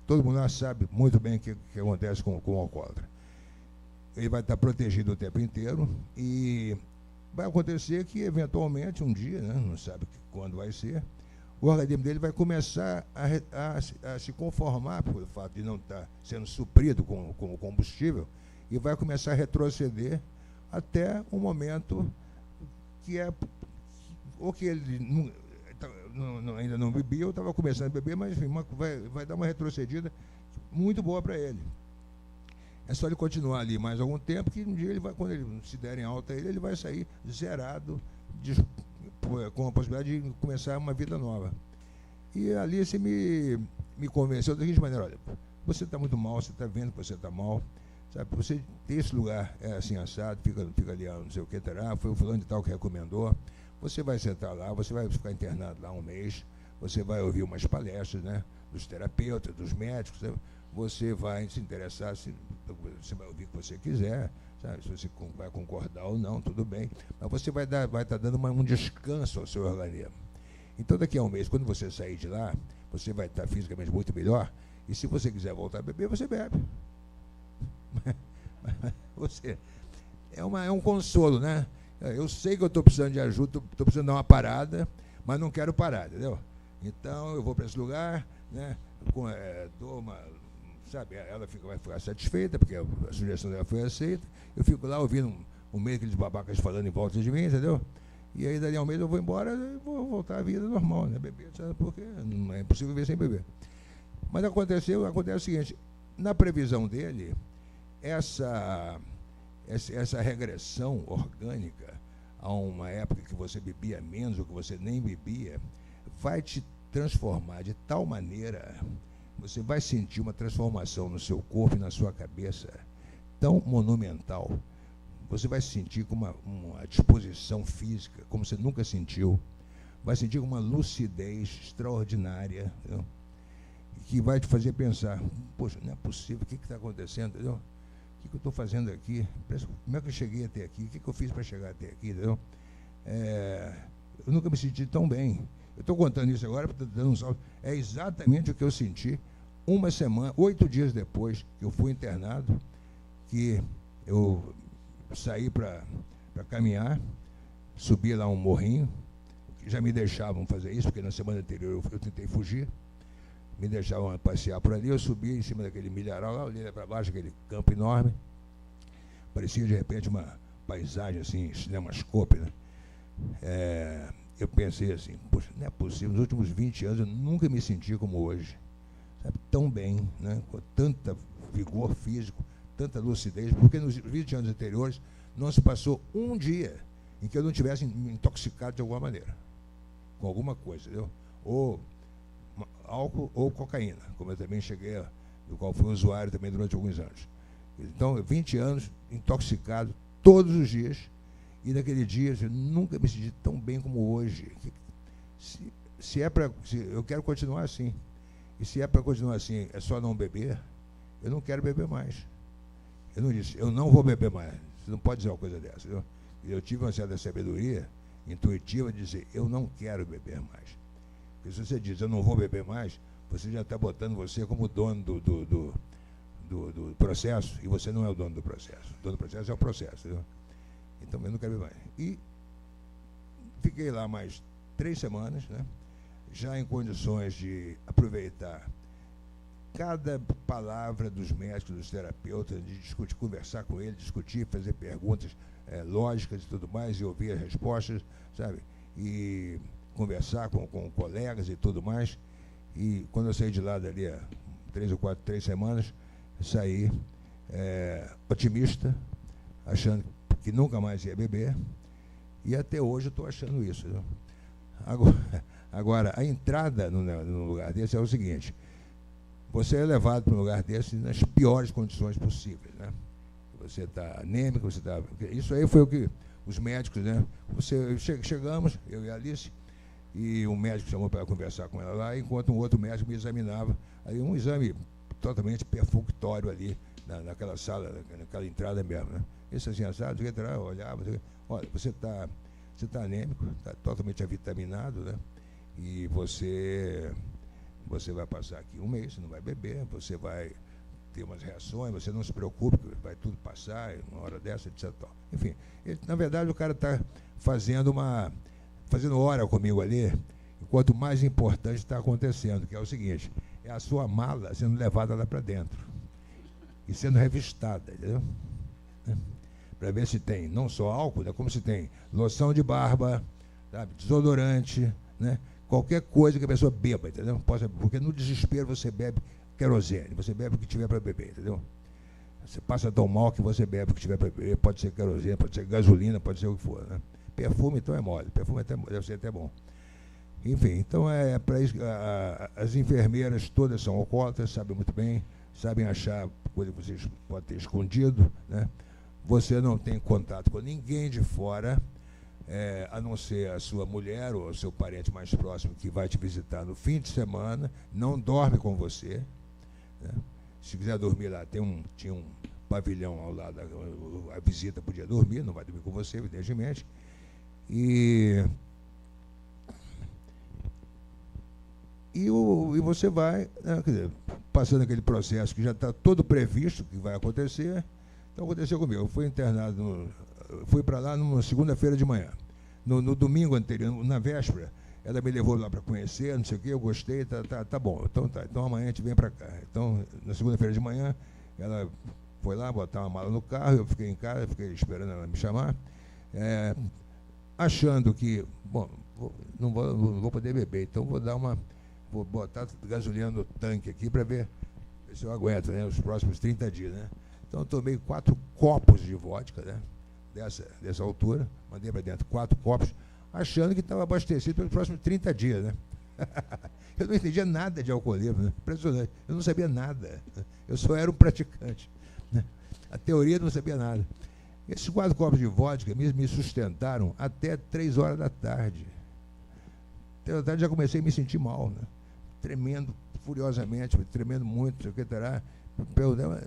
Todo mundo lá sabe muito bem o que acontece com o alcoólatra. Ele vai estar protegido o tempo inteiro e vai acontecer que, eventualmente, um dia, né? Não sabe quando vai ser, o organismo dele vai começar a se conformar pelo fato de não estar sendo suprido com o combustível e vai começar a retroceder até um momento que ou que ele ainda não bebia, ou estava começando a beber, mas enfim, vai dar uma retrocedida muito boa para ele. É só ele continuar ali mais algum tempo, que um dia quando ele se derem alta ele vai sair zerado com a possibilidade de começar uma vida nova. E ali você me convenceu da seguinte maneira: olha, você está muito mal, você está vendo que você está mal, sabe? Você tem esse lugar assim assado, fica ali, não sei o que, foi o fulano de tal que recomendou. Você vai sentar lá, você vai ficar internado lá um mês, você vai ouvir umas palestras, né, dos terapeutas, dos médicos, sabe? Você vai se interessar, você vai ouvir o que você quiser, sabe? Se você vai concordar ou não, tudo bem, mas você vai estar dando um descanso ao seu organismo. Então, daqui a um mês, quando você sair de lá, você vai estar fisicamente muito melhor, e se você quiser voltar a beber, você bebe. Você, é um consolo, né? Eu sei que eu estou precisando de ajuda, estou precisando dar uma parada, mas não quero parar, entendeu? Então, eu vou para esse lugar, né? Dou uma... Sabe, ela vai ficar satisfeita, porque a sugestão dela foi aceita. Eu fico lá ouvindo um meio aqueles babacas falando em volta de mim, entendeu? E aí, dali a um mês, eu vou embora e vou voltar à vida normal, né? Beber, sabe? Porque não é impossível viver sem beber. Mas acontece o seguinte: na previsão dele, essa regressão orgânica a uma época que você bebia menos ou que você nem bebia, vai te transformar de tal maneira, você vai sentir uma transformação no seu corpo e na sua cabeça tão monumental. Você vai sentir com uma disposição física como você nunca sentiu, vai sentir uma lucidez extraordinária, entendeu? Que vai te fazer pensar: poxa, não é possível, o que está acontecendo, entendeu? O que eu estou fazendo aqui? Como é que eu cheguei até aqui? O que eu fiz para chegar até aqui, entendeu? Eu nunca me senti tão bem. Eu estou contando isso agora, dando um salto. É exatamente o que eu senti uma semana, 8 dias depois que eu fui internado, que eu saí para caminhar, subi lá um morrinho, que já me deixavam fazer isso, porque na semana anterior eu tentei fugir, me deixavam passear por ali, eu subi em cima daquele milharal lá, olhei para baixo, aquele campo enorme, parecia de repente uma paisagem assim, cinemascope, né? Eu pensei assim: poxa, não é possível, nos últimos 20 anos eu nunca me senti como hoje, sabe? Tão bem, né? Com tanta vigor físico, tanta lucidez, porque nos 20 anos anteriores não se passou um dia em que eu não tivesse me intoxicado de alguma maneira, com alguma coisa, entendeu? Ou álcool ou cocaína, como eu também cheguei, do qual fui usuário também durante alguns anos. Então, 20 anos intoxicado todos os dias, e naquele dia eu nunca me senti tão bem como hoje. Se eu quero continuar assim, e se é para continuar assim, é só não beber, eu não quero beber mais. Eu não disse: eu não vou beber mais. Você não pode dizer uma coisa dessa, entendeu? Eu tive uma certa sabedoria intuitiva de dizer: eu não quero beber mais. Porque se você diz: eu não vou beber mais, você já está botando você como dono do processo, e você não é o dono do processo. O dono do processo é o processo, entendeu? Então eu não quero beber mais. E fiquei lá mais 3 semanas, né? Já em condições de aproveitar cada palavra dos médicos, dos terapeutas, de discutir, conversar com eles, discutir, fazer perguntas lógicas e tudo mais, e ouvir as respostas, sabe? E conversar com colegas e tudo mais. E quando eu saí de lá dali há 3 semanas, saí otimista, achando que nunca mais ia beber, e até hoje eu estou achando isso, né? Agora, a entrada no lugar desse é o seguinte: você é levado para um lugar desse nas piores condições possíveis, né? Você está anêmico, isso aí foi o que os médicos, né? Chegamos, eu e a Alice, e um médico chamou para conversar com ela lá, enquanto um outro médico me examinava. Aí um exame totalmente perfunctório ali, naquela sala, naquela entrada mesmo, né? Esse assim, assado, olhava, olha, você está anêmico, está totalmente avitaminado, né? E você vai passar aqui um mês, você não vai beber, você vai ter umas reações, você não se preocupe, vai tudo passar, uma hora dessa, etc. Enfim, na verdade o cara está fazendo hora comigo ali, enquanto o mais importante está acontecendo, que é o seguinte: é a sua mala sendo levada lá para dentro e sendo revistada, entendeu? Para ver se tem não só álcool, né, como se tem loção de barba, sabe, desodorante, né, qualquer coisa que a pessoa beba, entendeu? Porque no desespero você bebe querosene, você bebe o que tiver para beber, entendeu? Você passa tão mal que você bebe o que tiver para beber, pode ser querosene, pode ser gasolina, pode ser o que for, né? Perfume, então, é mole. Perfume deve ser até bom. Enfim, então, para isso, as enfermeiras todas são alcoólatras, sabem muito bem, sabem achar coisa que vocês podem ter escondido, né? Você não tem contato com ninguém de fora, a não ser a sua mulher ou o seu parente mais próximo que vai te visitar no fim de semana, não dorme com você, né? Se quiser dormir lá, tinha um pavilhão ao lado, a visita podia dormir, não vai dormir com você, evidentemente. E você vai, né, quer dizer, passando aquele processo que já está todo previsto que vai acontecer. Então aconteceu comigo, eu fui internado, fui para lá numa segunda-feira de manhã. No domingo anterior, na véspera, ela me levou lá para conhecer, não sei o quê, eu gostei, tá bom, então amanhã a gente vem para cá. Então, na segunda-feira de manhã, ela foi lá botar uma mala no carro, eu fiquei em casa, fiquei esperando ela me chamar, achando que, bom, não vou poder beber, então vou botar gasolina no tanque aqui para ver se eu aguento, né, os próximos 30 dias, né? Então eu tomei 4 copos de vodka, né, dessa altura, mandei para dentro 4 copos, achando que estava abastecido pelos próximos 30 dias, né? Eu não entendia nada de alcoolismo, né? Impressionante, eu não sabia nada, né? Eu só era um praticante, né? A teoria eu não sabia nada. Esses 4 copos de vodka me sustentaram até 3 horas da tarde. 3 horas da tarde já comecei a me sentir mal, né? Tremendo furiosamente, tremendo muito, não sei o que terá.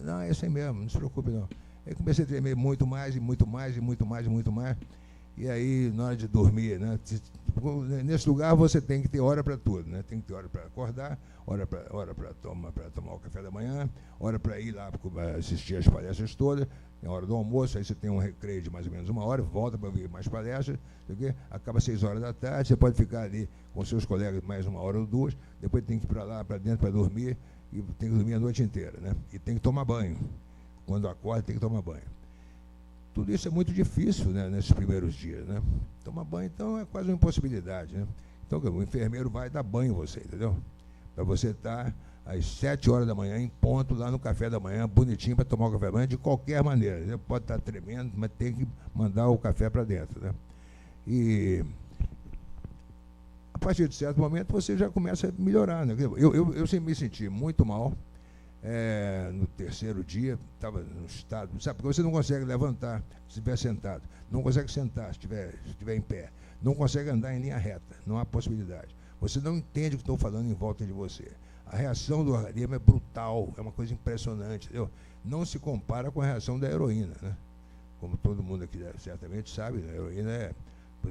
Não, é assim mesmo, não se preocupe não. Aí comecei a tremer muito mais, e muito mais, e muito mais, e muito mais. E aí, na hora de dormir, né? Nesse lugar você tem que ter hora para tudo, né? Tem que ter hora para acordar, hora para tomar o café da manhã, hora para ir lá assistir as palestras todas, é hora do almoço, aí você tem um recreio de mais ou menos 1 hora, volta para ver mais palestras, acaba 6 horas da tarde, você pode ficar ali com seus colegas mais 1 hora ou 2, depois tem que ir para lá, para dentro, para dormir, e tem que dormir a noite inteira, né? E tem que tomar banho. Quando acorda, tem que tomar banho. Tudo isso é muito difícil, né, nesses primeiros dias, né? Tomar banho, então, é quase uma impossibilidade, né? Então, o enfermeiro vai dar banho em você, entendeu? Para você estar às 7 horas da manhã, em ponto, lá no café da manhã, bonitinho, para tomar o café da manhã, de qualquer maneira. Você pode estar tremendo, mas tem que mandar o café para dentro, né? E a partir de certo momento, você já começa a melhorar, né? Eu sempre me senti muito mal. No terceiro dia, estava no estado, sabe, porque você não consegue levantar se estiver sentado, não consegue sentar se estiver em pé, não consegue andar em linha reta, não há possibilidade. Você não entende o que estou falando em volta de você. A reação do organismo é brutal, é uma coisa impressionante, entendeu? Não se compara com a reação da heroína, né? Como todo mundo aqui certamente sabe, né? A heroína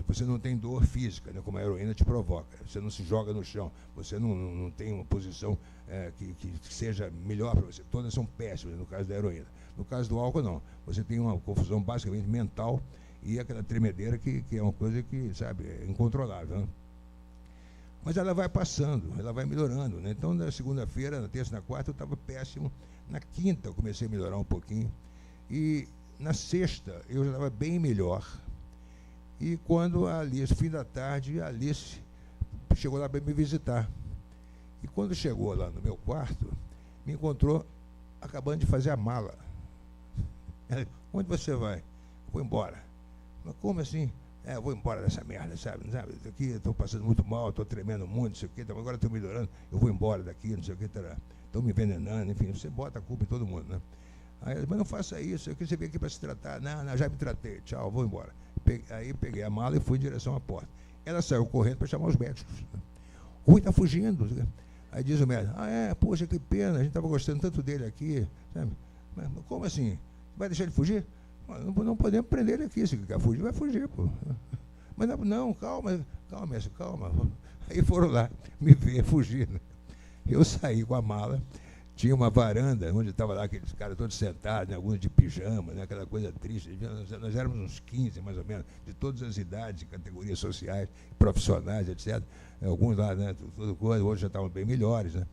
você não tem dor física, né, como a heroína te provoca. Você não se joga no chão, você não tem uma posição que seja melhor para você. Todas são péssimas no caso da heroína. No caso do álcool, não. Você tem uma confusão basicamente mental e aquela tremedeira que é uma coisa que, sabe, é incontrolável, né? Mas ela vai passando, ela vai melhorando, né? Então, na segunda-feira, na terça, na quarta, eu estava péssimo. Na quinta, eu comecei a melhorar um pouquinho. E na sexta, eu já estava bem melhor. E quando a Alice, fim da tarde, a Alice chegou lá para me visitar. E quando chegou lá no meu quarto, me encontrou acabando de fazer a mala. Ela, onde você vai? Vou embora. Mas como assim? Eu vou embora dessa merda, sabe? Aqui estou passando muito mal, estou tremendo muito, não sei o quê, agora estou melhorando, eu vou embora daqui, não sei o quê, estão me envenenando, enfim, você bota a culpa em todo mundo, né? Aí, mas não faça isso, eu quis vir aqui para se tratar. Não, já me tratei, tchau, vou embora. Aí peguei a mala e fui em direção à porta. Ela saiu correndo para chamar os médicos. O Rui está fugindo. Aí diz o médico, poxa, que pena, a gente estava gostando tanto dele aqui, sabe? Mas como assim? Vai deixar ele fugir? Não podemos prender ele aqui, se ele quer fugir, vai fugir, pô. Mas não, calma, mestre, calma. Aí foram lá me ver fugir. Eu saí com a mala. Tinha uma varanda onde estava lá aqueles caras todos sentados, né, alguns de pijama, né, aquela coisa triste. Nós éramos uns 15, mais ou menos, de todas as idades, categorias sociais, profissionais, etc. Alguns lá, né, tudo coisa, outros já estavam bem melhores, né,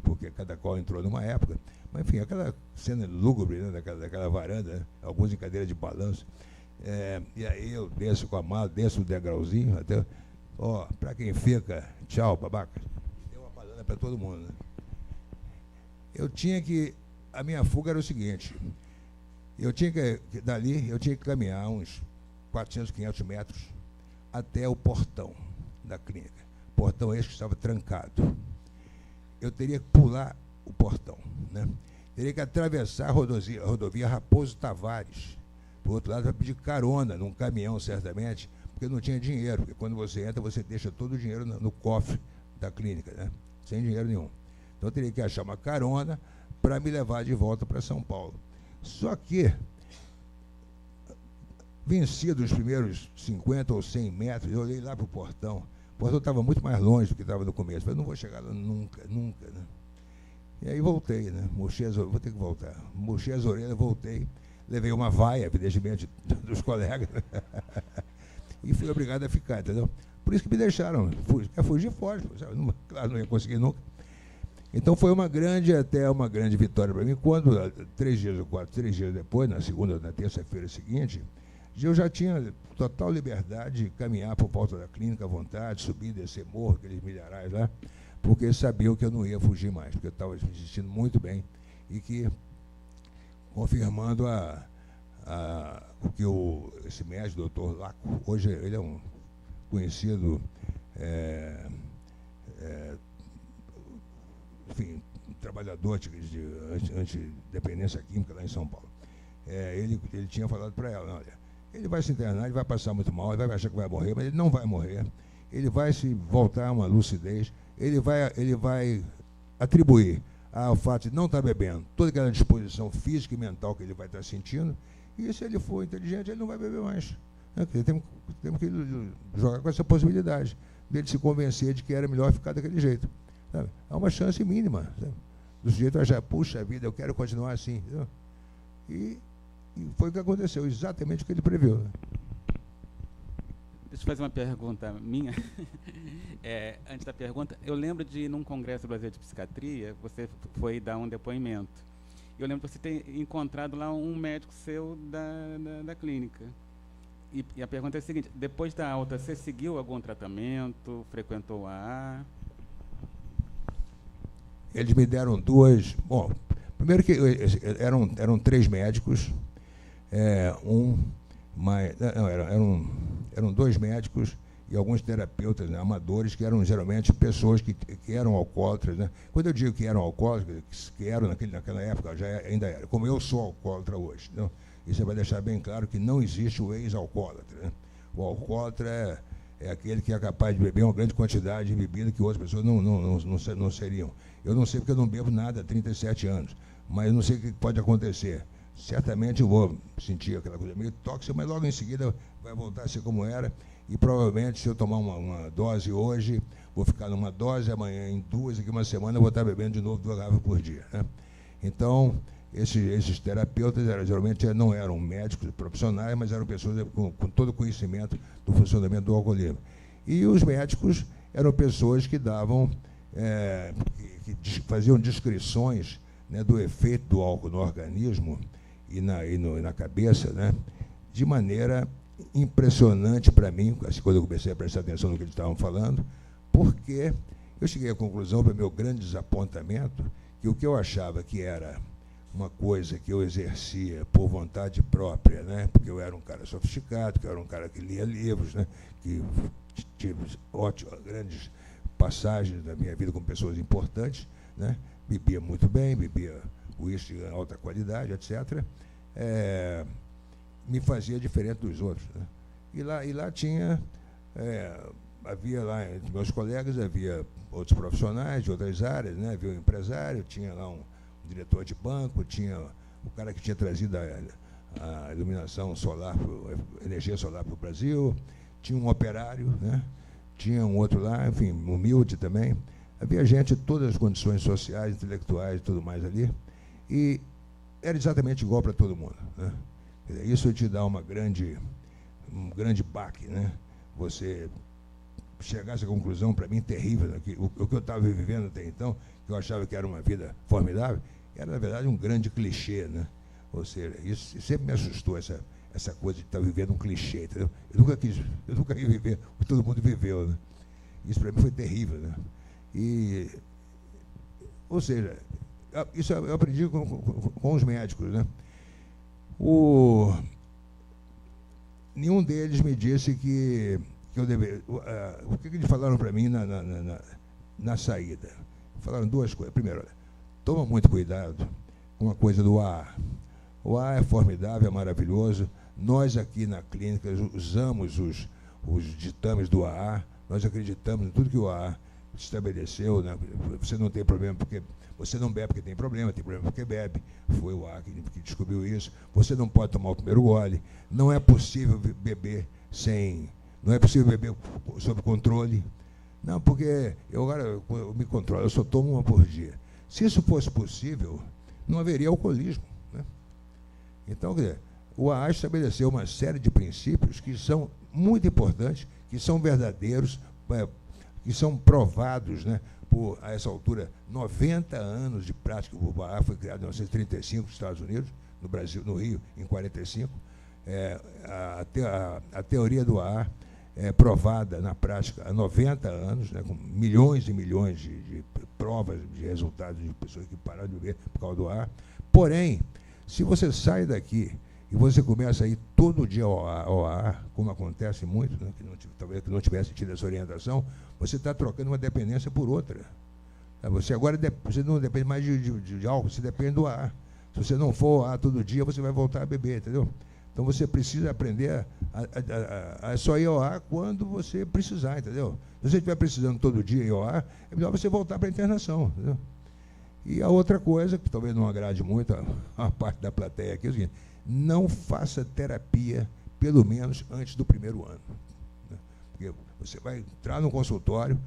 porque cada qual entrou numa época. Mas, enfim, aquela cena lúgubre, né, daquela varanda, né, alguns em cadeira de balanço. E aí eu desço com a mala, desço o degrauzinho, até, para quem fica, tchau, babaca. Deu uma banana para todo mundo, né. A minha fuga era o seguinte, dali eu tinha que caminhar uns 400, 500 metros até o portão da clínica. Portão esse que estava trancado. Eu teria que pular o portão, né? Teria que atravessar a rodovia Raposo Tavares, para o outro lado, para pedir carona num caminhão, certamente, porque não tinha dinheiro, porque quando você entra, você deixa todo o dinheiro no cofre da clínica, né? Sem dinheiro nenhum. Então eu teria que achar uma carona para me levar de volta para São Paulo. Só que, vencido os primeiros 50 ou 100 metros, eu olhei lá para o portão. O portão estava muito mais longe do que estava no começo. Eu falei, não vou chegar lá nunca, nunca, né? E aí voltei, né? Murchei as orelhas, vou ter que voltar. Murchei as orelhas, voltei. Levei uma vaia, evidentemente, dos colegas. E fui obrigado a ficar, entendeu? Por isso que me deixaram. Quer fugir, foge. Claro, não ia conseguir nunca. Então foi até uma grande vitória para mim, quando, 3 dias depois, na segunda ou na terça-feira seguinte, eu já tinha total liberdade de caminhar por volta da clínica à vontade, subir, descer morro, aqueles milharais lá, porque sabiam que eu não ia fugir mais, porque eu estava me sentindo muito bem e que, confirmando o que esse médico, doutor Laco, hoje ele é um conhecido, enfim, um trabalhador de antidependência química lá em São Paulo. Ele tinha falado para ela, olha, ele vai se internar, ele vai passar muito mal, ele vai achar que vai morrer, mas ele não vai morrer, ele vai se voltar a uma lucidez, ele vai atribuir ao fato de não estar bebendo toda aquela disposição física e mental que ele vai estar sentindo, e se ele for inteligente, ele não vai beber mais. Temos que jogar com essa possibilidade dele se convencer de que era melhor ficar daquele jeito. Sabe? Há uma chance mínima, sabe? Do sujeito achar, puxa vida, eu quero continuar assim. Entendeu? E foi o que aconteceu, exatamente o que ele previu. Né? Deixa eu fazer uma pergunta minha. Antes da pergunta, eu lembro de, num congresso brasileiro de psiquiatria, você foi dar um depoimento. Eu lembro de você ter encontrado lá um médico seu da clínica. E a pergunta é a seguinte, depois da alta, você seguiu algum tratamento, frequentou a AA? Eles me deram 2... Bom, primeiro que eram 3 médicos, eram 2 médicos e alguns terapeutas, né, amadores, que eram geralmente pessoas que eram alcoólatras. Né? Quando eu digo que eram alcoólatras, que eram naquela época, ainda era, como eu sou alcoólatra hoje. Então, isso vai deixar bem claro que não existe o ex-alcoólatra. Né? O alcoólatra é aquele que é capaz de beber uma grande quantidade de bebida que outras pessoas não seriam. Eu não sei porque eu não bebo nada há 37 anos, mas eu não sei o que pode acontecer. Certamente eu vou sentir aquela coisa meio tóxica, mas logo em seguida vai voltar a ser como era, e provavelmente se eu tomar uma dose hoje, vou ficar numa dose, amanhã em 2, daqui uma semana eu vou estar bebendo de novo 2 garrafas por dia. Né? Então, esses terapeutas geralmente não eram médicos profissionais, mas eram pessoas com todo o conhecimento do funcionamento do alcoolismo. E os médicos eram pessoas que davam, que faziam descrições, né, do efeito do álcool no organismo e na cabeça, né, de maneira impressionante para mim, assim, quando eu comecei a prestar atenção no que eles estavam falando, porque eu cheguei à conclusão, para meu grande desapontamento, que o que eu achava que era uma coisa que eu exercia por vontade própria, né, porque eu era um cara sofisticado, que eu era um cara que lia livros, né, que tive grandes passagens da minha vida com pessoas importantes, né, bebia muito bem, bebia uísque de alta qualidade, etc., me fazia diferente dos outros. Né? E lá tinha, havia lá entre meus colegas, havia outros profissionais de outras áreas, né? Havia um empresário, tinha lá um diretor de banco, tinha o cara que tinha trazido a iluminação solar, energia solar para o Brasil, tinha um operário, né? Tinha um outro lá, enfim, humilde também. Havia gente de todas as condições sociais, intelectuais e tudo mais ali, e era exatamente igual para todo mundo. Né? Isso te dá um grande baque, né? Você chegar a essa conclusão, para mim, terrível. Né? O que eu estava vivendo até então, que eu achava que era uma vida formidável, era, na verdade, um grande clichê. Né? Ou seja, isso sempre me assustou, essa coisa de estar vivendo um clichê. Entendeu? Eu nunca quis viver o que todo mundo viveu. Né? Isso, para mim, foi terrível. Né? Ou seja, isso eu aprendi com os médicos, né? Nenhum deles me disse que que eu deveria... o que eles falaram para mim na saída? Falaram duas coisas. Primeiro, olha, toma muito cuidado com a coisa do AA. O AA é formidável, é maravilhoso. Nós aqui na clínica usamos os ditames do AA, nós acreditamos em tudo que o AA estabeleceu, né? Você não tem problema porque você não bebe porque tem problema porque bebe. Foi o AA que descobriu isso. Você não pode tomar o primeiro gole. Não é possível beber não é possível beber sob controle. Não, porque agora eu me controlo, eu só tomo uma por dia. Se isso fosse possível, não haveria alcoolismo, né? Então, quer dizer, o AA estabeleceu uma série de princípios que são muito importantes, que são verdadeiros, que são provados, né, por, a essa altura, 90 anos de prática. O AA foi criado em 1935 nos Estados Unidos, no Brasil, no Rio, em 1945. A teoria do AA é provada na prática há 90 anos, né, com milhões e milhões de provas de resultados de pessoas que pararam de beber por causa do AA. Porém, se você sai daqui e você começa a ir todo dia ao AA, como acontece muito, né, talvez que não tivesse tido essa orientação, você está trocando uma dependência por outra. Você agora você não depende mais de álcool, você depende do AA. Se você não for ao AA todo dia, você vai voltar a beber, entendeu? Então você precisa aprender a só ir ao AA quando você precisar, entendeu? Se você estiver precisando todo dia ir ao AA, é melhor você voltar para a internação, entendeu? E a outra coisa, que talvez não agrade muito a parte da plateia aqui, é o seguinte: não faça terapia, pelo menos antes do primeiro ano, né? Porque você vai entrar no consultório,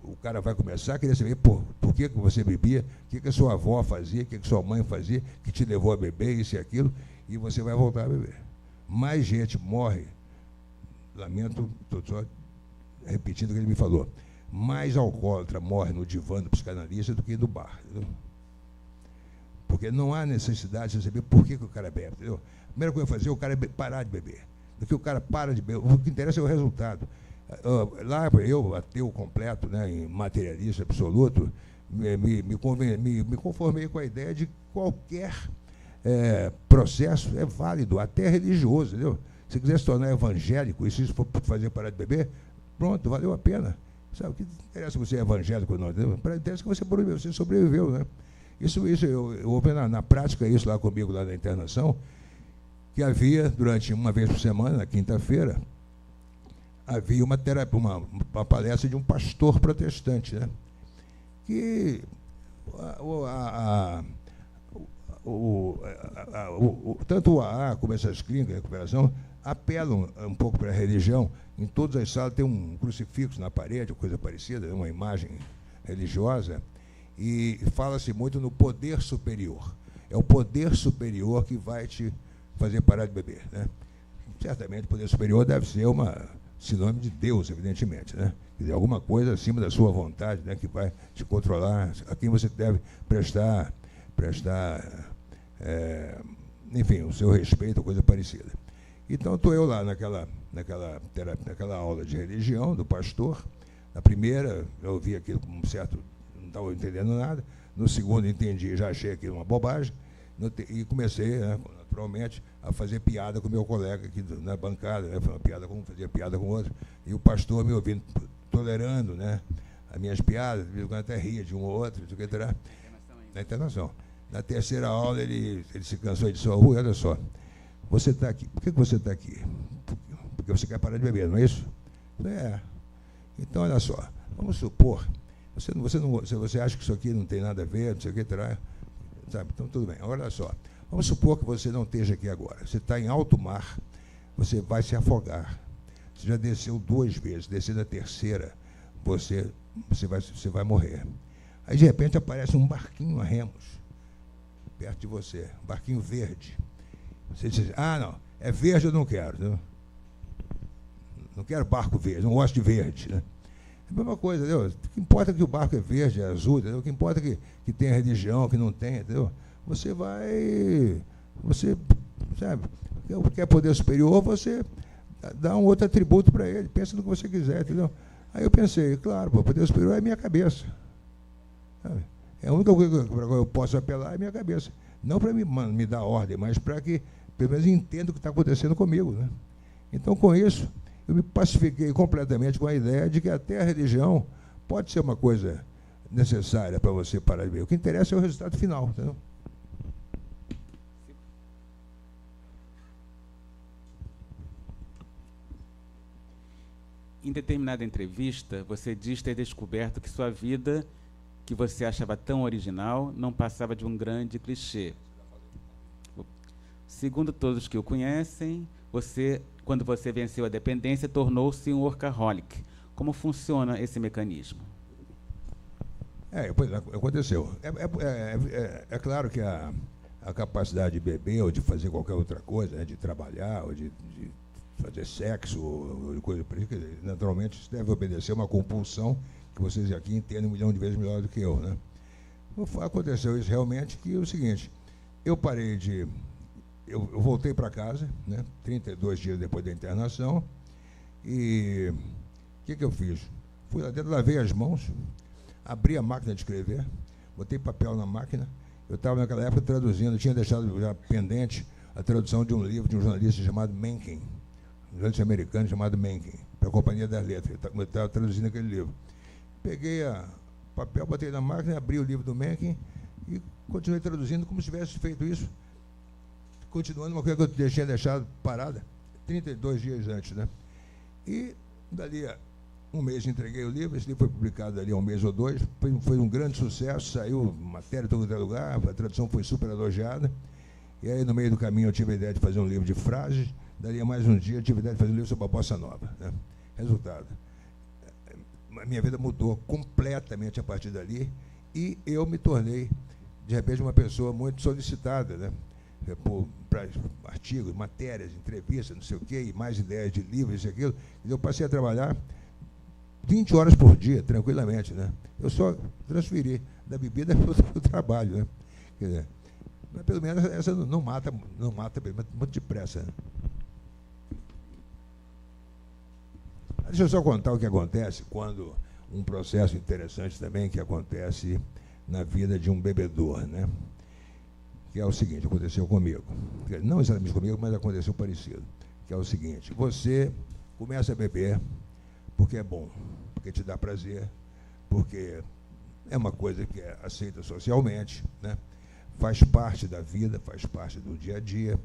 o cara vai começar a querer saber por que você bebia, o que a sua avó fazia, o que a sua mãe fazia, que te levou a beber, isso e aquilo, e você vai voltar a beber. Mais gente morre, lamento, estou só repetindo o que ele me falou, mais alcoólatra morre no divã do psicanalista do que no bar, entendeu? Porque não há necessidade de saber por que o cara bebe, entendeu? A primeira coisa a fazer é o cara parar de beber. Do que o cara para de beber, o que interessa é o resultado. Lá, eu, ateu completo, né, em materialista absoluto, me conformei com a ideia de que qualquer processo é válido, até religioso, entendeu? Se quiser se tornar evangélico, e se isso for fazer parar de beber, pronto, valeu a pena. Sabe, o que interessa se você é evangélico ou não? Interessa que você sobreviveu, né? Isso eu ouvi na prática isso lá comigo, lá na internação, que havia, durante uma vez por semana, na quinta-feira, havia uma palestra de um pastor protestante, né? Que tanto o AA como essas clínicas de recuperação apelam um pouco para a religião. Em todas as salas tem um crucifixo na parede, ou coisa parecida, uma imagem religiosa, e fala-se muito no poder superior. É o poder superior que vai te fazer parar de beber, né? Certamente o poder superior deve ser sinônimo de Deus, evidentemente, né? Quer dizer, alguma coisa acima da sua vontade, né, que vai te controlar, a quem você deve prestar enfim, o seu respeito, ou coisa parecida. Então, estou eu lá naquela aula de religião do pastor. Na primeira, eu ouvi aquilo com um certo... não estava entendendo nada. No segundo, entendi, já achei aquilo uma bobagem. E comecei, né, naturalmente, a fazer piada com o meu colega aqui na bancada, né, fazia piada com o outro. E o pastor me ouvindo, tolerando, né, as minhas piadas, de vez em quando até ria de um ou outro, na internação. Na terceira aula, ele se cansou e disse: Rui, olha só, você está aqui. Por que você está aqui? Porque você quer parar de beber, não é isso? Eu falei, então, olha só, vamos supor, você acha que isso aqui não tem nada a ver, não sei o que, sabe? Então, tudo bem. Olha só, vamos supor que você não esteja aqui agora. Você está em alto mar, você vai se afogar. Você já desceu 2 vezes, descendo a terceira, você vai morrer. Aí, de repente, aparece um barquinho a remos perto de você, um barquinho verde. Você diz: não, é verde, eu não quero. Né? Não quero barco verde, não gosto de verde. Né? É a mesma coisa, entendeu? O que importa é que o barco é verde, é azul, entendeu? O que importa é que tenha religião, que não tenha, entendeu? Você sabe, o que é poder superior, você dá um outro atributo para ele, pensa no que você quiser, entendeu? Aí eu pensei, claro, o poder superior é a minha cabeça. Sabe? É a única coisa para que eu posso apelar é a minha cabeça. Não para me dar ordem, mas para que, pelo menos, entenda o que está acontecendo comigo. Né? Então, com isso, eu me pacifiquei completamente com a ideia de que até a religião pode ser uma coisa necessária para você parar de beber. O que interessa é o resultado final, entendeu? Em determinada entrevista, você diz ter descoberto que sua vida, que você achava tão original, não passava de um grande clichê. Segundo todos que o conhecem, quando você venceu a dependência, tornou-se um workaholic. Como funciona esse mecanismo? Pois aconteceu. É claro que a capacidade de beber ou de fazer qualquer outra coisa, né, de trabalhar ou de fazer sexo ou coisa por isso, naturalmente isso deve obedecer a uma compulsão que vocês aqui entendem 1 milhão de vezes melhor do que eu, né? Aconteceu isso realmente, que é o seguinte, eu voltei para casa, né, 32 dias depois da internação, e o que eu fiz? Fui lá dentro, lavei as mãos, abri a máquina de escrever, botei papel na máquina, eu estava naquela época traduzindo, tinha deixado já pendente a tradução de um livro de um jornalista chamado Mencken, um jornalista americano chamado Mencken, para a Companhia das Letras, eu estava traduzindo aquele livro. Peguei o papel, botei na máquina, abri o livro do Mencken e continuei traduzindo como se tivesse feito isso, continuando uma coisa que eu tinha deixado parada 32 dias antes, né? E dali a um mês entreguei o livro, esse livro foi publicado ali há 1 mês ou 2, foi um grande sucesso, saiu matéria em todo lugar, a tradução foi super elogiada, e aí no meio do caminho eu tive a ideia de fazer um livro de frases, dali a mais um dia eu tive a ideia de fazer um livro sobre a bossa nova, né? Resultado, a minha vida mudou completamente a partir dali, e eu me tornei, de repente, uma pessoa muito solicitada, né? Para artigos, matérias, entrevistas, não sei o quê, e mais ideias de livros, isso e aquilo. E eu passei a trabalhar 20 horas por dia, tranquilamente, né? Eu só transferi da bebida para o trabalho, né? Quer dizer, mas pelo menos essa não mata muito depressa, né? Deixa eu só contar o que acontece quando um processo interessante também que acontece na vida de um bebedor, né? Que é o seguinte, aconteceu comigo. Não exatamente comigo, mas aconteceu parecido. Que é o seguinte, você começa a beber porque é bom, porque te dá prazer, porque é uma coisa que é aceita socialmente, né? Faz parte da vida, faz parte do dia a dia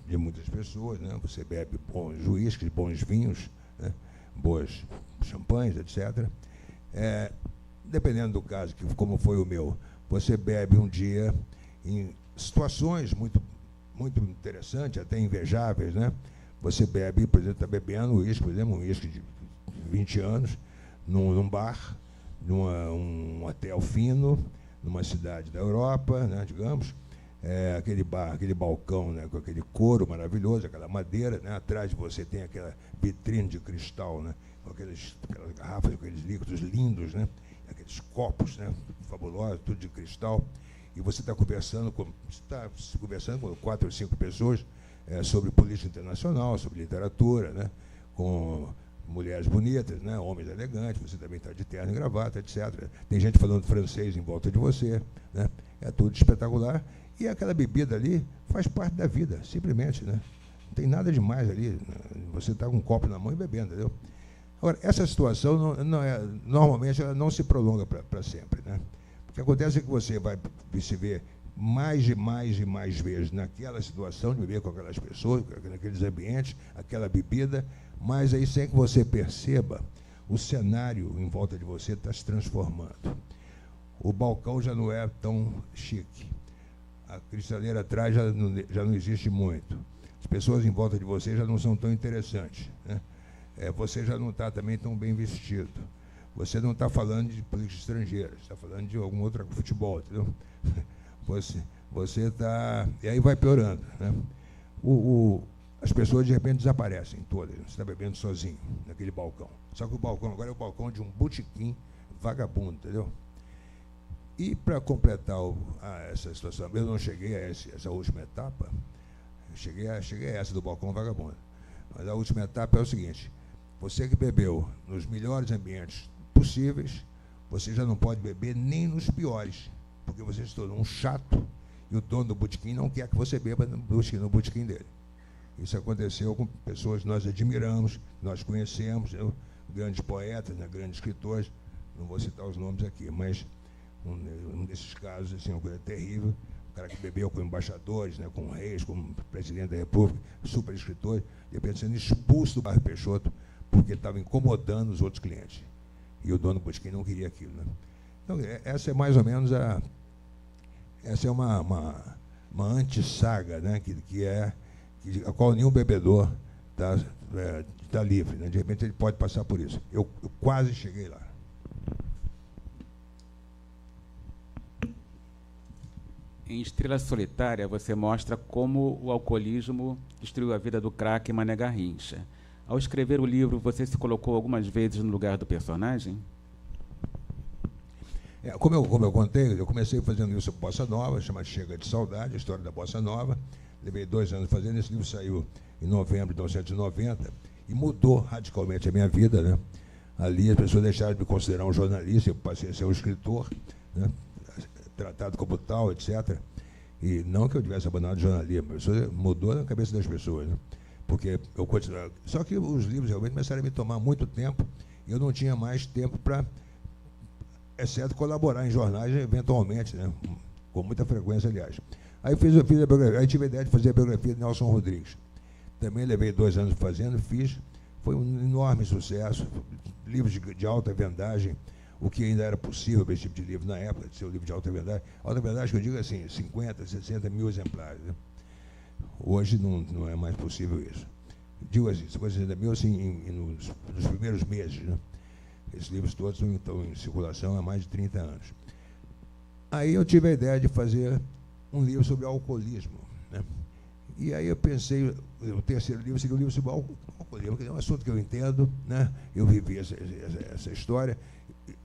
de muitas pessoas, né? Você bebe bons uísques, bons vinhos, né? Boas champanhes, etc. Dependendo do caso, como foi o meu, você bebe um dia em situações muito, muito interessantes, até invejáveis, né? Você bebe, por exemplo, está bebendo uísque, por exemplo, um uísque de 20 anos, num bar, num hotel fino, numa cidade da Europa, né, digamos, aquele bar, aquele balcão, né, com aquele couro maravilhoso, aquela madeira, né, atrás de você tem aquela vitrine de cristal, né, com aquelas garrafas, aqueles líquidos lindos, né, aqueles copos, né, fabulosos, tudo de cristal, e você está conversando com 4 ou 5 pessoas sobre política internacional, sobre literatura, né, com mulheres bonitas, né, homens elegantes, você também está de terno e gravata, etc. Tem gente falando francês em volta de você, né, é tudo espetacular. E aquela bebida ali faz parte da vida, simplesmente, né? Não tem nada demais ali, né? Você está com um copo na mão e bebendo, entendeu? Agora, essa situação, normalmente, ela não se prolonga para sempre, né? O que acontece é que você vai se ver mais e mais vezes naquela situação de beber com aquelas pessoas, naqueles ambientes, aquela bebida, mas aí, sem que você perceba, o cenário em volta de você está se transformando. O balcão já não é tão chique. A cristaleira atrás já não existe muito. As pessoas em volta de você já não são tão interessantes, né? Você já não está também tão bem vestido. Você não está falando de política estrangeira, está falando de algum outro futebol, entendeu? Você está... E aí vai piorando, né? As pessoas, de repente, desaparecem todas. Você está bebendo sozinho, naquele balcão. Só que o balcão agora é o balcão de um botequim vagabundo, entendeu? E, para completar essa situação, eu não cheguei a essa última etapa, cheguei a essa do balcão vagabundo. Mas a última etapa é o seguinte, você que bebeu nos melhores ambientes possíveis, você já não pode beber nem nos piores, porque você se tornou um chato e o dono do botequim não quer que você beba no botequim dele. Isso aconteceu com pessoas que nós admiramos, nós conhecemos, grandes poetas, né, grandes escritores, não vou citar os nomes aqui, mas um desses casos, assim, uma coisa terrível, o cara que bebeu com embaixadores, né, com reis, com presidente da República, super escritor, de repente sendo expulso do bairro Peixoto, porque estava incomodando os outros clientes. E o dono Bosquim não queria aquilo. Né? Então, essa é mais ou menos essa é uma antissaga, né, a qual nenhum bebedor está livre. Né? De repente ele pode passar por isso. Eu quase cheguei lá. Em Estrela Solitária, você mostra como o alcoolismo destruiu a vida do craque Mané Garrincha. Ao escrever o livro, você se colocou algumas vezes no lugar do personagem? Como eu contei, eu comecei fazendo isso sobre Bossa Nova, chamado Chega de Saudade, a história da Bossa Nova. Levei 2 anos fazendo. Esse livro saiu em novembro de 1990 e mudou radicalmente a minha vida. Né? Ali as pessoas deixaram de me considerar um jornalista, eu passei a ser um escritor, né? Tratado como tal, etc. E não que eu tivesse abandonado o jornalismo, mas mudou na cabeça das pessoas. Né? Porque eu continuava. Só que os livros realmente começaram a me tomar muito tempo e eu não tinha mais tempo para, exceto colaborar em jornais, eventualmente, né? Com muita frequência, aliás. Aí fiz a biografia, aí tive a ideia de fazer a biografia de Nelson Rodrigues. Também levei 2 anos fazendo, fiz, foi um enorme sucesso, livros de alta vendagem, o que ainda era possível para esse tipo de livro na época, de ser um livro de alta vendagem. Alta vendagem que eu digo assim, 50, 60 mil exemplares. Né? Hoje não é mais possível isso. Digo assim, 50, 60 mil assim, nos primeiros meses. Né? Esses livros todos estão em circulação há mais de 30 anos. Aí eu tive a ideia de fazer um livro sobre alcoolismo. Né? E aí eu pensei, o terceiro livro seria um livro sobre alcoolismo, que é um assunto que eu entendo, né? Eu vivi essa história.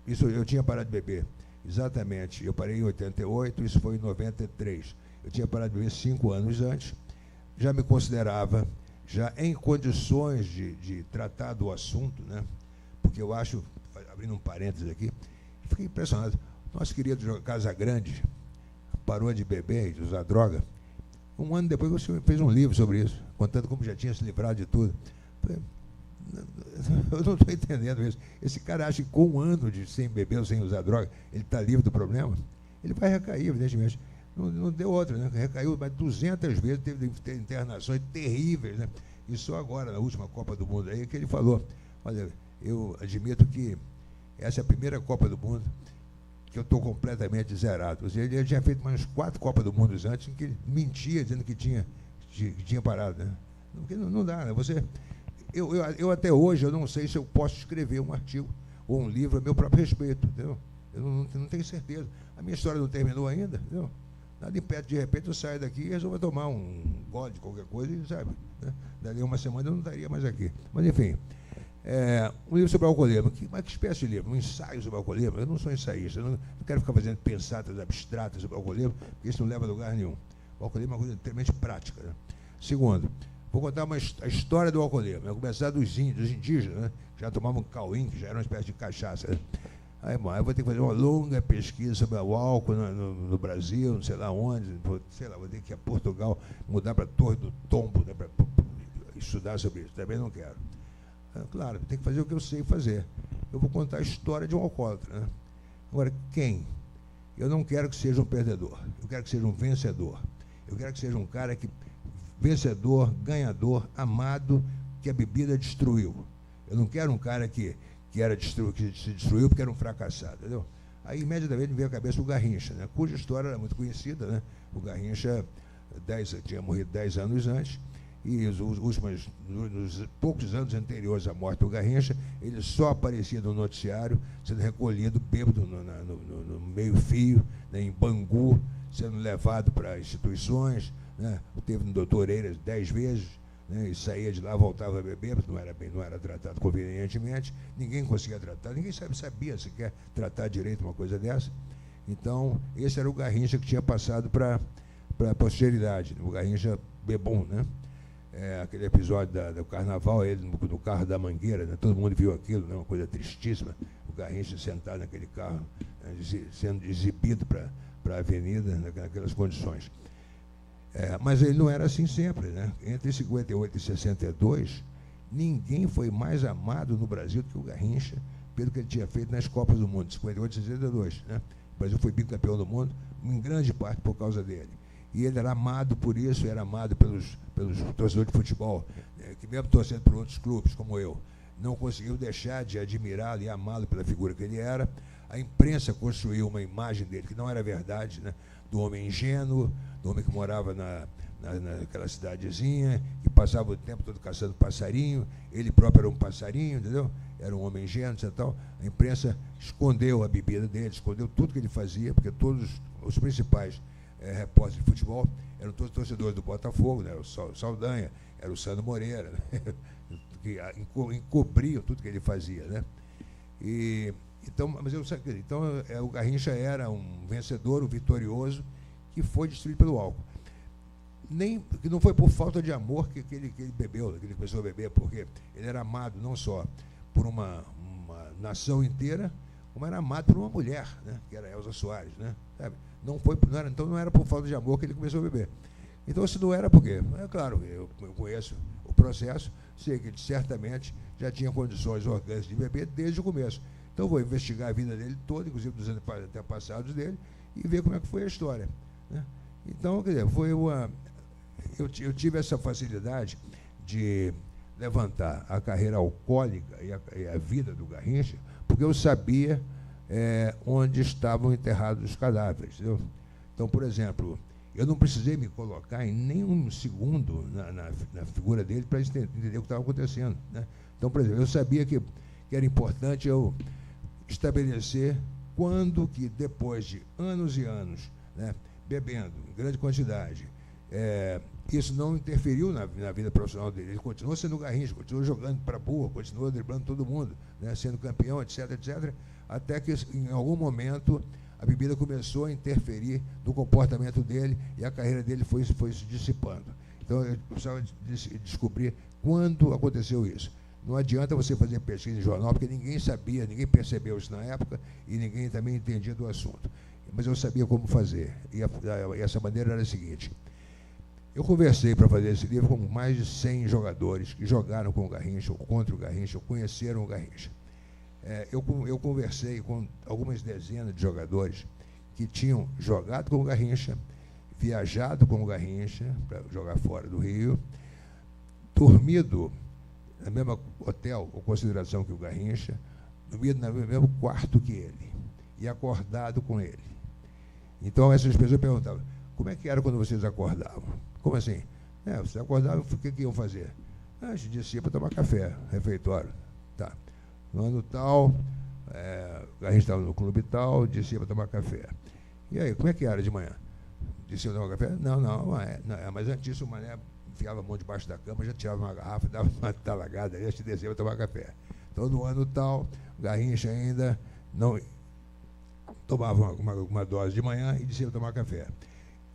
Isso, eu tinha parado de beber, exatamente. Eu parei em 88, isso foi em 93. Eu tinha parado de beber 5 anos antes. Já me considerava já em condições de tratar do assunto, né? Porque eu acho, abrindo um parênteses aqui, fiquei impressionado. Nosso querido Casagrande parou de beber e de usar droga. 1 ano depois você fez um livro sobre isso, contando como já tinha se livrado de tudo. Eu não estou entendendo isso. Esse cara acha que com 1 ano sem beber ou sem usar droga, ele está livre do problema? Ele vai recair, evidentemente. Não deu outra, né? Recaiu mais 200 vezes, teve internações terríveis, né? E só agora, na última Copa do Mundo aí, que ele falou, olha, eu admito que essa é a primeira Copa do Mundo que eu estou completamente zerado. Ou seja, ele tinha feito mais 4 Copas do Mundo antes, em que ele mentia, dizendo que tinha parado. Né? Porque não dá, né? Eu até hoje, eu não sei se eu posso escrever um artigo ou um livro a meu próprio respeito, entendeu? Eu não tenho certeza. A minha história não terminou ainda, entendeu? Nada impede, de repente, eu saio daqui e resolvo tomar um gole de qualquer coisa e, sabe, né? Dali 1 semana eu não estaria mais aqui. Mas, enfim, um livro sobre alcoolismo. Que espécie de livro? Um ensaio sobre alcoolismo? Eu não sou ensaísta, eu não quero ficar fazendo pensatas abstratas sobre alcoolismo, porque isso não leva a lugar nenhum. O alcoolismo é uma coisa extremamente prática. Né? Segundo, vou contar a história do alcoolismo. Vai começar dos indígenas, né? Que já tomavam cauim, que já era uma espécie de cachaça. Né? Aí, bom, eu vou ter que fazer uma longa pesquisa sobre o álcool no Brasil, não sei lá onde, vou ter que ir a Portugal, mudar para a Torre do Tombo, né, para estudar sobre isso. Também não quero. Claro, tem que fazer o que eu sei fazer. Eu vou contar a história de um alcoólatra. Né? Agora, quem? Eu não quero que seja um perdedor. Eu quero que seja um vencedor. Eu quero que seja um cara vencedor, ganhador, amado, que a bebida destruiu. Eu não quero um cara que se destruiu porque era um fracassado, entendeu? Aí, imediatamente, me veio à cabeça o Garrincha, né? Cuja história era muito conhecida, né? O Garrincha tinha morrido 10 anos antes, e nos poucos anos anteriores à morte do Garrincha, ele só aparecia no noticiário, sendo recolhido, bêbado no meio-fio, né? Em Bangu, sendo levado para instituições, né? Teve no Doutor Eiras 10 vezes, né? E saía de lá, voltava a beber, porque não era tratado convenientemente, ninguém conseguia tratar, ninguém sabia sequer tratar direito uma coisa dessa. Então, esse era o Garrincha que tinha passado para a posteridade, o Garrincha bebum, né? Aquele episódio do carnaval, ele no carro da Mangueira, né? Todo mundo viu aquilo, né? Uma coisa tristíssima, o Garrincha sentado naquele carro, né? Sendo exibido para a avenida, naquelas condições. Mas ele não era assim sempre, né? Entre 58 e 62, ninguém foi mais amado no Brasil do que o Garrincha, pelo que ele tinha feito nas Copas do Mundo, 58 e 62, né? O Brasil foi bicampeão do mundo, em grande parte por causa dele. E ele era amado por isso, era amado pelos torcedores de futebol, que mesmo torcendo por outros clubes, como eu, não conseguiu deixar de admirá-lo e amá-lo pela figura que ele era. A imprensa construiu uma imagem dele que não era verdade, né? Do homem ingênuo, do homem que morava naquela cidadezinha, que passava o tempo todo caçando passarinho, ele próprio era um passarinho, entendeu? Era um homem ingênuo e tal. A imprensa escondeu a bebida dele, escondeu tudo que ele fazia, porque todos os principais repórteres de futebol eram todos torcedores do Botafogo, né? Era o Saldanha, era o Sandro Moreira, né? Que encobriam tudo que ele fazia, né? Então, o Garrincha era um vencedor, um vitorioso, que foi destruído pelo álcool. Que não foi por falta de amor que ele bebeu, que ele começou a beber, porque ele era amado não só por uma nação inteira, como era amado por uma mulher, né? Que era Elza Soares, né? Sabe? Então não era por falta de amor que ele começou a beber. Então, se não era por quê? É claro, eu conheço o processo, sei que ele certamente já tinha condições orgânicas de beber desde o começo. Então, vou investigar a vida dele toda, inclusive dos antepassados dele, e ver como é que foi a história, né? Então, quer dizer, eu tive essa facilidade de levantar a carreira alcoólica e a vida do Garrincha, porque eu sabia onde estavam enterrados os cadáveres, entendeu? Então, por exemplo, eu não precisei me colocar em nenhum segundo na figura dele para entender o que estava acontecendo, né? Então, por exemplo, eu sabia que era importante eu estabelecer quando que, depois de anos e anos, né, bebendo em grande quantidade, isso não interferiu na vida profissional dele. Ele continuou sendo Garrincha, continuou jogando para boa, continuou driblando todo mundo, né, sendo campeão, etc., etc., até que, em algum momento, a bebida começou a interferir no comportamento dele e a carreira dele foi se dissipando. Então, eu precisava descobrir quando aconteceu isso. Não adianta você fazer pesquisa em jornal, porque ninguém sabia, ninguém percebeu isso na época e ninguém também entendia do assunto. Mas eu sabia como fazer. E essa maneira era a seguinte. Eu conversei para fazer esse livro com mais de 100 jogadores que jogaram com o Garrincha ou contra o Garrincha, ou conheceram o Garrincha. Eu conversei com algumas dezenas de jogadores que tinham jogado com o Garrincha, viajado com o Garrincha para jogar fora do Rio, dormido no mesmo hotel ou consideração que o Garrincha, dormido no mesmo quarto que ele e acordado com ele. Então, essas pessoas perguntavam, como é que era quando vocês acordavam? Como assim? Vocês acordavam, o que iam fazer? A gente descia para tomar café, refeitório. Tá. No ano tal, o Garrincha estava no clube tal, descia para tomar café. E aí, como é que era de manhã? Descia para tomar café? Não, mas antes disso o Mané enfiava a mão debaixo da cama, já tirava uma garrafa, dava uma talagada, aí a gente descia para tomar café. Então, no ano tal, o Garrincha ainda não tomava uma dose de manhã e descia para tomar café.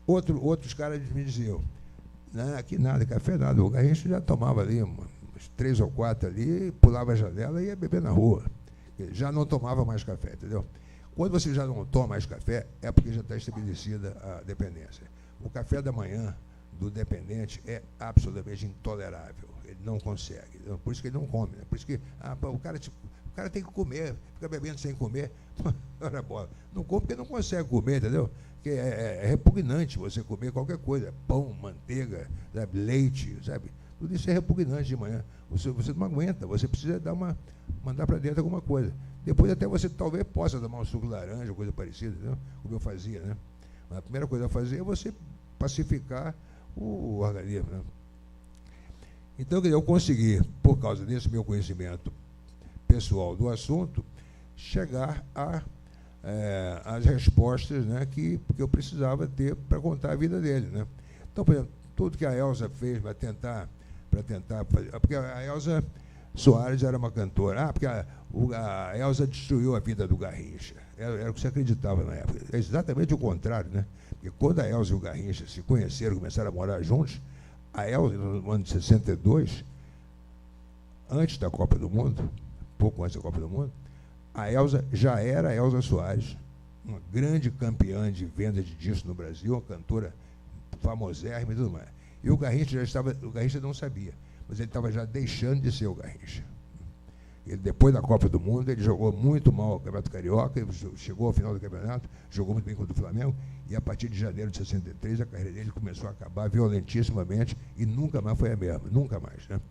Outros caras me diziam, aqui nada, café nada, o Garrincha já tomava ali umas 3 ou 4 ali, pulava a janela e ia beber na rua. Ele já não tomava mais café, entendeu? Quando você já não toma mais café, é porque já está estabelecida a dependência. O café da manhã do dependente é absolutamente intolerável. Ele não consegue. Por isso que ele não come. Né? Por isso que o cara tem que comer, fica bebendo sem comer. Ora, bola. Não come porque não consegue comer, entendeu? Porque é repugnante você comer qualquer coisa. Pão, manteiga, sabe? Leite, sabe? Tudo isso é repugnante de manhã. Você não aguenta, você precisa mandar para dentro alguma coisa. Depois até você talvez possa tomar um suco de laranja, coisa parecida, né? Como eu fazia, né? Mas a primeira coisa a fazer é você pacificar o organismo, né? Então, eu consegui, por causa desse meu conhecimento pessoal do assunto, chegar às respostas, né, que eu precisava ter para contar a vida dele, né? Então, por exemplo, tudo que a Elza fez para tentar fazer, porque a Elza Soares era uma cantora, porque a Elza destruiu a vida do Garrincha, era o que se acreditava na época. É exatamente o contrário, né? Porque quando a Elza e o Garrincha se conheceram, começaram a morar juntos, a Elza, no ano de 62, antes da Copa do Mundo, pouco antes da Copa do Mundo, a Elza já era a Elza Soares, uma grande campeã de venda de discos no Brasil, uma cantora famosérrimo e tudo mais. E o Garrincha o Garrincha não sabia, mas ele estava já deixando de ser o Garrincha. Ele, depois da Copa do Mundo, ele jogou muito mal o Campeonato Carioca, chegou ao final do campeonato, jogou muito bem contra o Flamengo, e a partir de janeiro de 63, a carreira dele começou a acabar violentissimamente e nunca mais foi a mesma, nunca mais, né?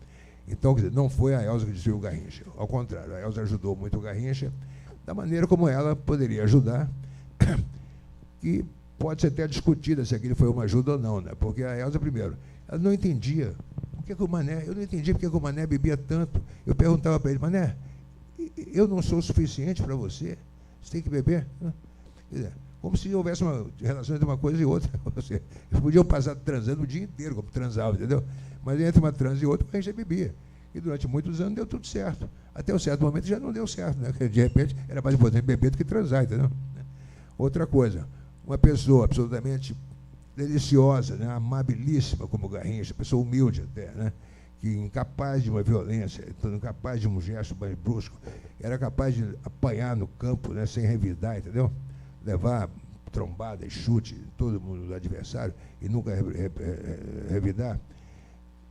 Então, quer dizer, não foi a Elza que destruiu o Garrincha, ao contrário, a Elza ajudou muito o Garrincha, da maneira como ela poderia ajudar, que pode ser até discutida se aquilo foi uma ajuda ou não, né? Porque a Elza, primeiro, ela não entendia eu não entendia porque que o Mané bebia tanto. Eu perguntava para ele: Mané, eu não sou o suficiente para você? Você tem que beber? Quer dizer, como se houvesse uma relação entre uma coisa e outra. Eles podiam passar transando o dia inteiro, como transavam, entendeu? Mas entre uma transa e outra, a gente bebia. E durante muitos anos deu tudo certo. Até um certo momento já não deu certo, né? Porque de repente era mais importante beber do que transar, entendeu? Outra coisa, uma pessoa absolutamente deliciosa, né? Amabilíssima como o Garrincha, pessoa humilde até, né? Que incapaz de uma violência, incapaz de um gesto mais brusco, era capaz de apanhar no campo, né? Sem revidar, entendeu? Levar trombada e chute todo mundo do adversário e nunca revidar.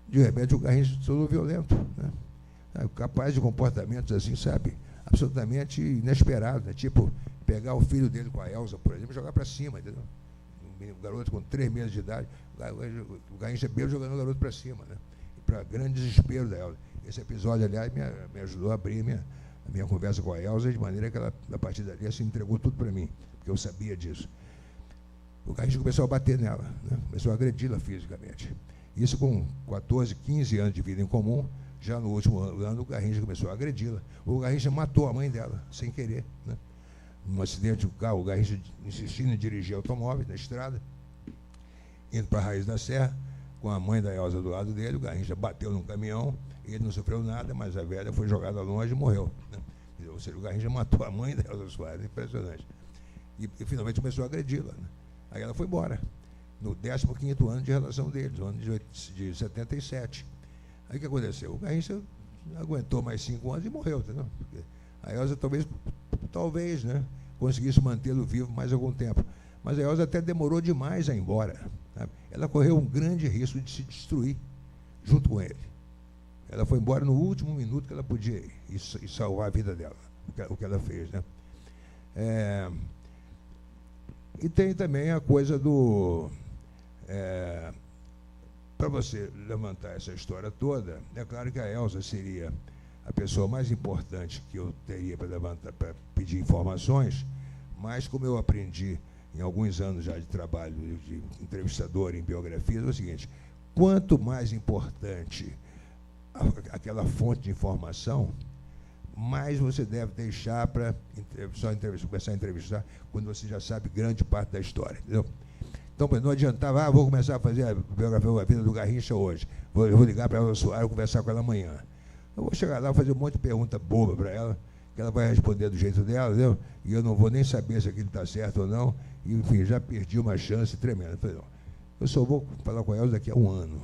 De repente o Garrincha se tornou violento, né? Capaz de comportamentos assim, sabe, absolutamente inesperados, né? Tipo pegar o filho dele com a Elza, por exemplo, e jogar para cima, entendeu? Um garoto com 3 meses de idade, o Garrincha bêbado jogando o garoto para cima, né? Para grande desespero da Elza. Esse episódio, aliás, me ajudou a abrir a minha conversa com a Elza, de maneira que ela, a partir dali, se entregou tudo para mim, porque eu sabia disso. O Garrincha começou a bater nela, né? Começou a agredi-la fisicamente. Isso com 14, 15 anos de vida em comum. Já no último ano, o Garrincha começou a agredi-la. O Garrincha matou a mãe dela, sem querer, né? Num acidente de carro, o Garrincha insistindo em dirigir automóvel na estrada, indo para a Raiz da Serra, com a mãe da Elza do lado dele. O Garrincha bateu num caminhão, ele não sofreu nada, mas a velha foi jogada longe e morreu, né? Ou seja, o Garrincha matou a mãe da Elza Soares, impressionante. E finalmente começou a agredi-la, né? Aí ela foi embora, no 15º ano de relação deles, no ano de 77. Aí o que aconteceu? O Garrincha aguentou mais 5 anos e morreu, entendeu? Porque a Elza talvez, né, conseguisse mantê-lo vivo mais algum tempo. Mas a Elza até demorou demais a ir embora, sabe? Ela correu um grande risco de se destruir junto com ele. Ela foi embora no último minuto que ela podia ir e salvar a vida dela, o que ela fez, né? E tem também a coisa do... para você levantar essa história toda, é claro que a Elza seria a pessoa mais importante que eu teria para levantar, para pedir informações, mas como eu aprendi em alguns anos já de trabalho de entrevistador em biografias, é o seguinte: quanto mais importante aquela fonte de informação, mais você deve deixar para começar a entrevistar quando você já sabe grande parte da história, entendeu? Então, não adiantava, vou começar a fazer a biografia da vida do Garrincha hoje, eu vou ligar para ela Soares e conversar com ela amanhã. Eu vou chegar lá, fazer um monte de pergunta boba para ela, que ela vai responder do jeito dela, entendeu? E eu não vou nem saber se aquilo está certo ou não, e, enfim, já perdi uma chance tremenda. Eu falei: não, eu só vou falar com a Elza daqui a 1 ano,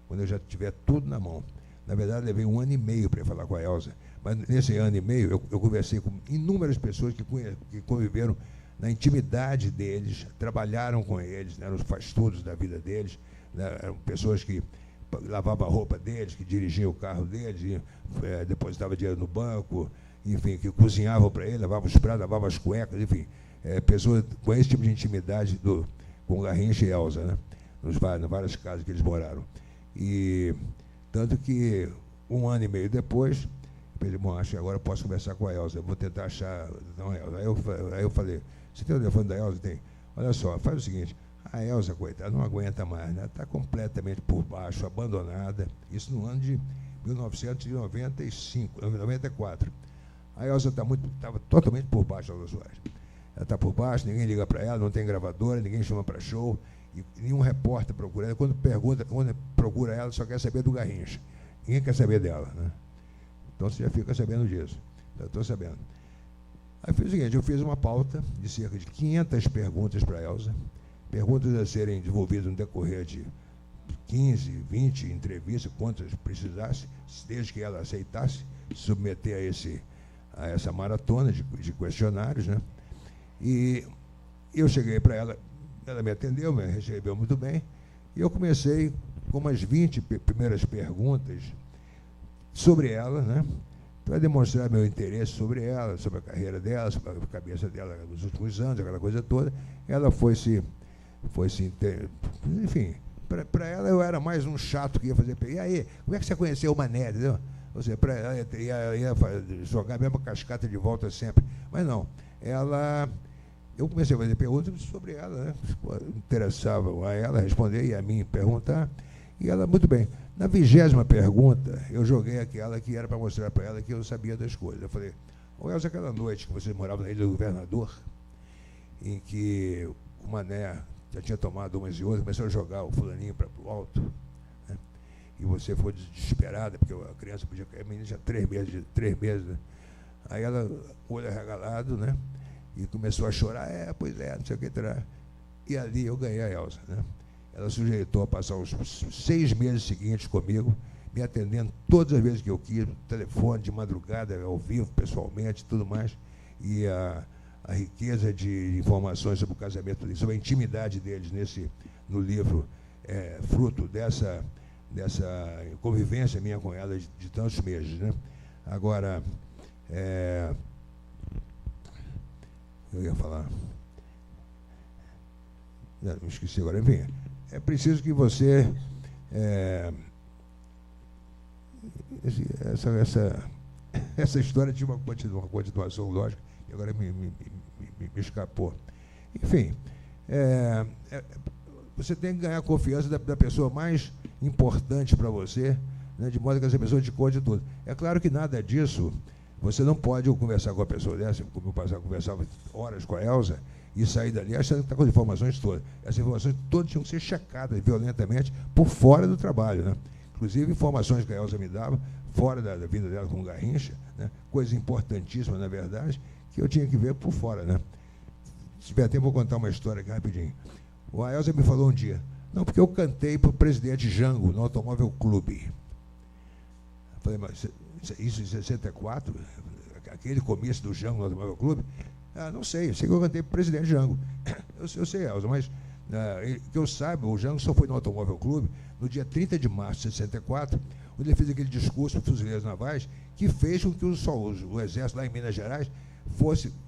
quando eu já tiver tudo na mão. Na verdade, levei 1 ano e meio para falar com a Elza, mas nesse ano e meio eu conversei com inúmeras pessoas que conviveram na intimidade deles, trabalharam com eles, né, eram os faz-tudos da vida deles, né, eram pessoas que lavavam a roupa deles, que dirigiam o carro deles, e, depositavam dinheiro no banco, enfim, que cozinhavam para ele, lavavam os pratos, lavavam as cuecas, enfim, pessoas com esse tipo de intimidade com Garrincha e Elza, né, nas várias casas que eles moraram. E tanto que 1 ano e meio depois, eu pensei: bom, acho que agora eu posso conversar com a Elza, vou tentar achar a Elza. Aí eu falei: você tem o telefone da Elza? Tem. Olha só, faz o seguinte: a Elza, coitada, não aguenta mais, né? Está completamente por baixo, abandonada. Isso no ano de 1995, 94. A Elza estava totalmente por baixo da Elza Soares. Ela está por baixo, ninguém liga para ela, não tem gravadora, ninguém chama para show, e nenhum repórter procura ela. Quando procura ela, só quer saber do Garrincha. Ninguém quer saber dela, né? Então você já fica sabendo disso. Eu estou sabendo. Aí fiz o seguinte: eu fiz uma pauta de cerca de 500 perguntas para a Elza, perguntas a serem desenvolvidas no decorrer de 15, 20 entrevistas, quantas precisasse, desde que ela aceitasse se submeter a essa maratona de questionários, né? E eu cheguei para ela, ela me atendeu, me recebeu muito bem, E eu comecei com umas 20 primeiras perguntas sobre ela, né? Para demonstrar meu interesse sobre ela, sobre a carreira dela, sobre a cabeça dela nos últimos anos, aquela coisa toda. Ela enfim, para ela eu era mais um chato que ia fazer. E aí, como é que você conheceu o Mané, entendeu? Ou seja, para ela ia jogar a mesma cascata de volta sempre. Mas não, eu comecei a fazer perguntas sobre ela, né? Interessava a ela responder e a mim perguntar. E ela, muito bem. Na 20ª pergunta, eu joguei aquela que era para mostrar para ela que eu sabia das coisas. Eu falei, Elza, aquela noite que você morava na Ilha do Governador, em que o Mané já tinha tomado umas e outras, começou a jogar o fulaninho para o alto, né? E você foi desesperada, porque a criança podia cair, a menina tinha 3 meses, né? Aí ela, olho arregalado, né? E começou a chorar, pois é, não sei o que terá. E ali eu ganhei a Elza, né? Ela sujeitou a passar os 6 meses seguintes comigo, me atendendo todas as vezes que eu quis, no telefone, de madrugada, ao vivo, pessoalmente, tudo mais. E a riqueza de informações sobre o casamento deles, sobre a intimidade deles no livro, fruto dessa convivência minha com ela de tantos meses, né? Agora, eu ia falar... Não, me esqueci agora, enfim. É preciso que você... Essa história tinha uma continuação lógica, e agora me escapou. Enfim, você tem que ganhar a confiança da pessoa mais importante para você, né, de modo que essa pessoa te conte tudo. É claro que nada disso, você não pode conversar com a pessoa dessa, como eu conversava horas com a Elza, e sair dali achando que está com as informações todas. Essas informações todas tinham que ser checadas violentamente por fora do trabalho, né? Inclusive informações que a Elza me dava, fora da vida dela com o Garrincha, né? Coisa importantíssima, na verdade, que eu tinha que ver por fora, né? Se tiver tempo, eu vou contar uma história aqui rapidinho. A Elza me falou um dia, não, porque eu cantei para o presidente Jango, no Automóvel Clube. Eu falei, mas isso em 64? Aquele comício do Jango no Automóvel Clube? Não sei, eu sei que eu cantei para o presidente Jango. Eu sei, Elza, mas que eu saiba, o Jango só foi no Automóvel Clube no dia 30 de março de 64, onde ele fez aquele discurso para os fuzileiros navais, que fez com que o exército lá em Minas Gerais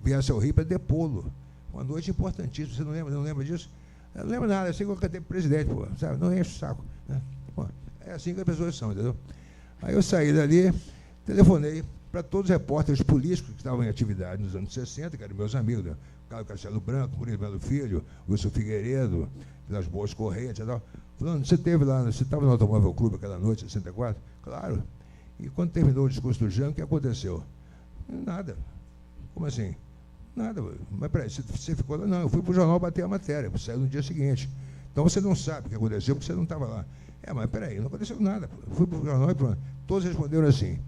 viesse ao Rio para depô-lo. Uma noite importantíssima, você não lembra disso? Eu não lembro nada, eu sei que eu cantei para o presidente, pô, sabe? Não enche o saco, né? Pô, é assim que as pessoas são, entendeu? Aí eu saí dali, telefonei para todos os repórteres políticos que estavam em atividade nos anos 60, que eram meus amigos, né? Carlos Castelo Branco, Murilo Melo Filho, Wilson Figueiredo, Vilas Boas Correia, etc. Falando, você estava no Automóvel Clube aquela noite, em 64? Claro. E quando terminou o discurso do Jango, o que aconteceu? Nada. Como assim? Nada. Mas peraí, você ficou lá? Não, eu fui para o jornal bater a matéria, saiu no dia seguinte. Então você não sabe o que aconteceu, porque você não estava lá. Mas peraí, não aconteceu nada. Eu fui para o jornal e pronto. Todos responderam assim.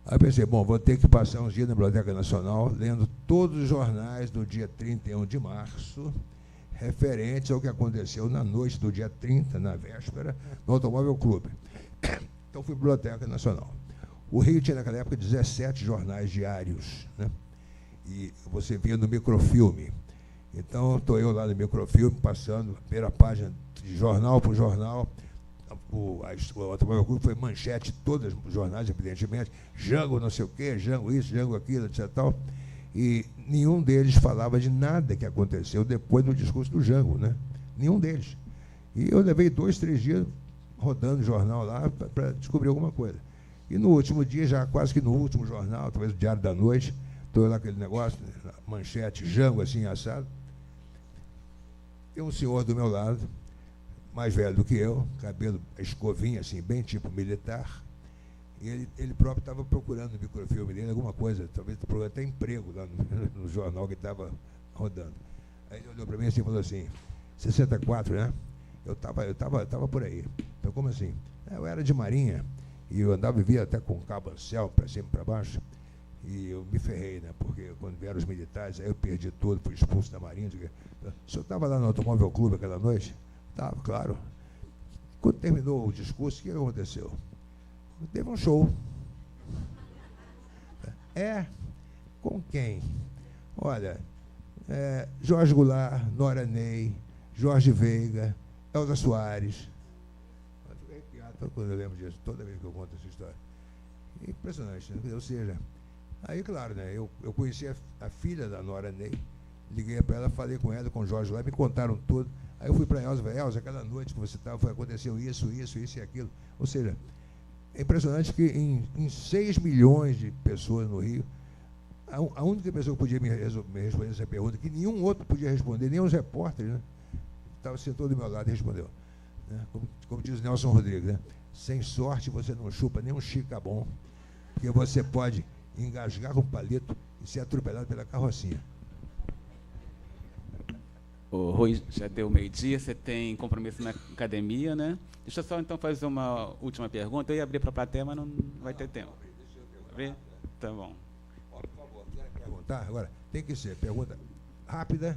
Aí pensei, bom, vou ter que passar uns dias na Biblioteca Nacional, lendo todos os jornais do dia 31 de março, referentes ao que aconteceu na noite do dia 30, na véspera, no Automóvel Clube. Então fui para a Biblioteca Nacional. O Rio tinha, naquela época, 17 jornais diários, né? E você via no microfilme. Então, estou eu lá no microfilme, passando a primeira página de jornal por jornal. O Automóvel Clube foi manchete de todos os jornais, evidentemente. Jango não sei o quê, Jango isso, Jango aquilo, etc. Tal. E nenhum deles falava de nada que aconteceu depois do discurso do Jango, né? Nenhum deles. E eu levei 2, 3 dias rodando o jornal lá para descobrir alguma coisa. E no último dia, já quase que no último jornal, talvez o Diário da Noite, estou lá aquele negócio, manchete, Jango assim, assado. Tem um senhor do meu lado, mais velho do que eu, cabelo, escovinha, assim, bem tipo militar, e ele próprio estava procurando no microfilme dele alguma coisa, talvez procurando até emprego lá no jornal que estava rodando. Aí ele olhou para mim assim e falou assim, 64, né? Eu tava por aí. Então, como assim? Eu era de marinha, e eu andava e via até com um cabo ancel para cima e para baixo, e eu me ferrei, né? Porque quando vieram os militares, aí eu perdi tudo, fui expulso da marinha. O senhor estava lá no Automóvel Clube aquela noite? Estava, claro. Quando terminou o discurso, o que aconteceu? Teve um show. Com quem? Olha, Jorge Goulart, Nora Ney, Jorge Veiga, Elza Soares. Eu fico arrepiado quando eu lembro disso, toda vez que eu conto essa história. Impressionante, né? Ou seja, aí, claro, né? Eu conheci a filha da Nora Ney, liguei para ela, falei com ela, com o Jorge lá, me contaram tudo. Aí eu fui para a Elza e falei, Elza, aquela noite que você estava, aconteceu isso e aquilo. Ou seja, é impressionante que em 6 milhões de pessoas no Rio, a única pessoa que podia me responder essa pergunta, que nenhum outro podia responder, nem os repórteres, né? Estava sentou do meu lado e respondeu. Né? Como diz Nelson Rodrigues, né? Sem sorte você não chupa nem um chicabom, porque você pode engasgar com um palito e ser atropelado pela carrocinha. O Rui, já deu meio-dia, você tem compromisso na academia, né? Deixa eu só então fazer uma última pergunta. Eu ia abrir para a plateia, mas não vai ter tempo. Abrir? Tá bom. Por favor, quer perguntar? Agora, tem que ser pergunta rápida,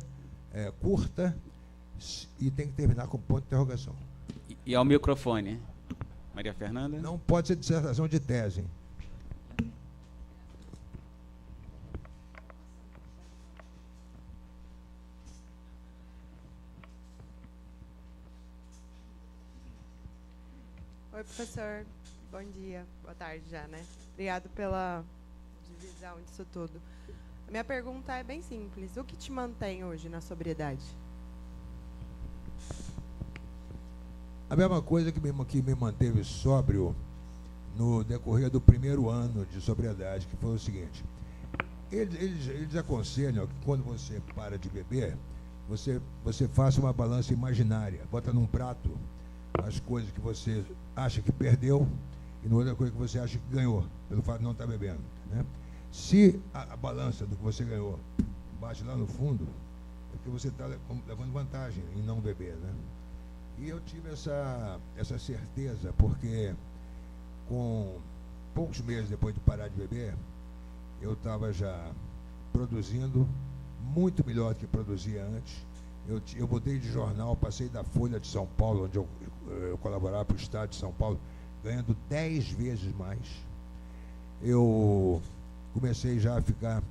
curta, e tem que terminar com ponto de interrogação. E ao microfone. Maria Fernanda? Não pode ser dissertação de tese, hein? Oi, professor. Bom dia. Boa tarde já, né? Obrigado pela divisão disso tudo. A minha pergunta é bem simples. O que te mantém hoje na sobriedade? A mesma coisa que me manteve sóbrio no decorrer do primeiro ano de sobriedade, que foi o seguinte. Eles aconselham que quando você para de beber, você faça uma balança imaginária. Bota num prato as coisas que você acha que perdeu e na outra coisa que você acha que ganhou, pelo fato de não estar bebendo. Né? Se a balança do que você ganhou bate lá no fundo, é porque você está levando vantagem em não beber. Né? E eu tive essa certeza, porque com poucos meses depois de parar de beber, eu estava já produzindo muito melhor do que produzia antes. Eu mudei de jornal, passei da Folha de São Paulo, onde eu colaborava para o Estado de São Paulo, ganhando 10 vezes mais. Eu comecei já a ficar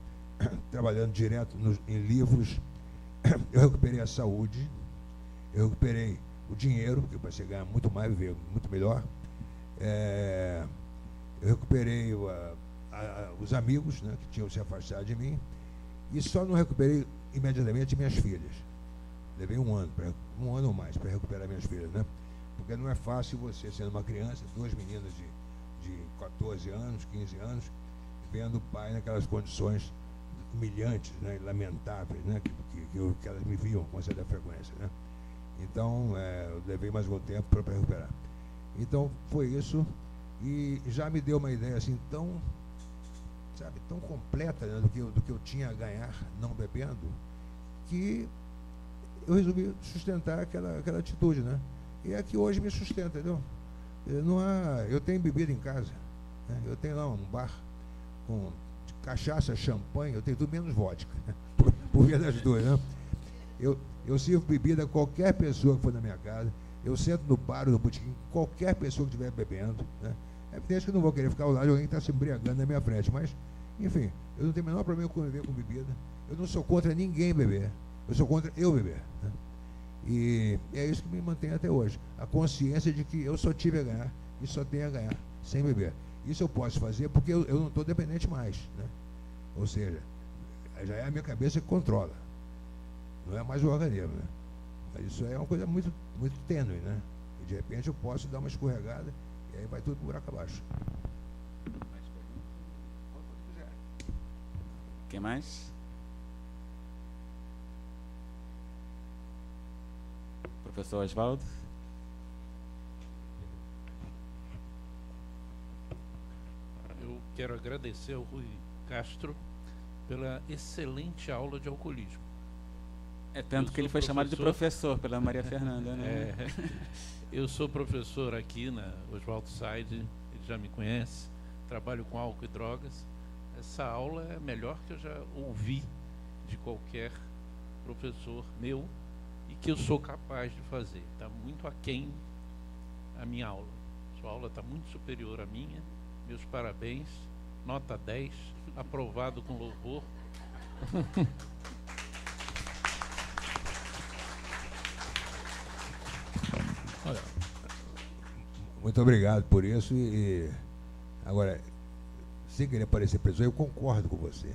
trabalhando direto em livros. Eu recuperei a saúde, eu recuperei o dinheiro, porque eu passei a ganhar muito mais, viver muito melhor. Eu recuperei os amigos, né, que tinham se afastado de mim, e só não recuperei imediatamente minhas filhas. Levei um ano ou mais para recuperar minhas filhas, né? Porque não é fácil você, sendo uma criança, 2 meninas de 14 anos, 15 anos, vendo o pai naquelas condições humilhantes, né, lamentáveis, né, que elas me viam com certa frequência, né? Então, eu levei mais algum tempo para recuperar. Então, foi isso, e já me deu uma ideia assim tão completa, né, do que eu tinha a ganhar não bebendo, que eu resolvi sustentar aquela atitude, né? E é que hoje me sustenta, entendeu? Eu tenho bebida em casa, né? Eu tenho lá um bar com cachaça, champanhe, eu tenho tudo menos vodka, né? por via das duas, né? Eu sirvo bebida a qualquer pessoa que for na minha casa, eu sento no bar, no botequim, qualquer pessoa que estiver bebendo, né? É evidente que eu não vou querer ficar ao lado de alguém que está se embriagando na minha frente, mas, enfim, eu não tenho o menor problema com beber com bebida, eu não sou contra ninguém beber, eu sou contra eu beber, né? E é isso que me mantém até hoje, a consciência de que eu só tive a ganhar e só tenho a ganhar sem beber. Isso eu posso fazer porque eu não estou dependente mais, né? Ou seja, já é a minha cabeça que controla, não é mais o organismo, né? Mas isso é uma coisa muito, muito tênue, né? E de repente eu posso dar uma escorregada e aí vai tudo por buraco abaixo. Quem mais? Professor Oswaldo. Eu quero agradecer ao Rui Castro pela excelente aula de alcoolismo. É tanto que ele foi chamado de professor pela Maria Fernanda, né? Eu sou professor aqui na Oswaldo Said, ele já me conhece, trabalho com álcool e drogas. Essa aula é a melhor que eu já ouvi de qualquer professor meu e que eu sou capaz de fazer. Está muito aquém a minha aula. Sua aula está muito superior à minha. Meus parabéns. Nota 10, aprovado com louvor. Muito obrigado por isso. Agora, sem querer parecer preso, eu concordo com você.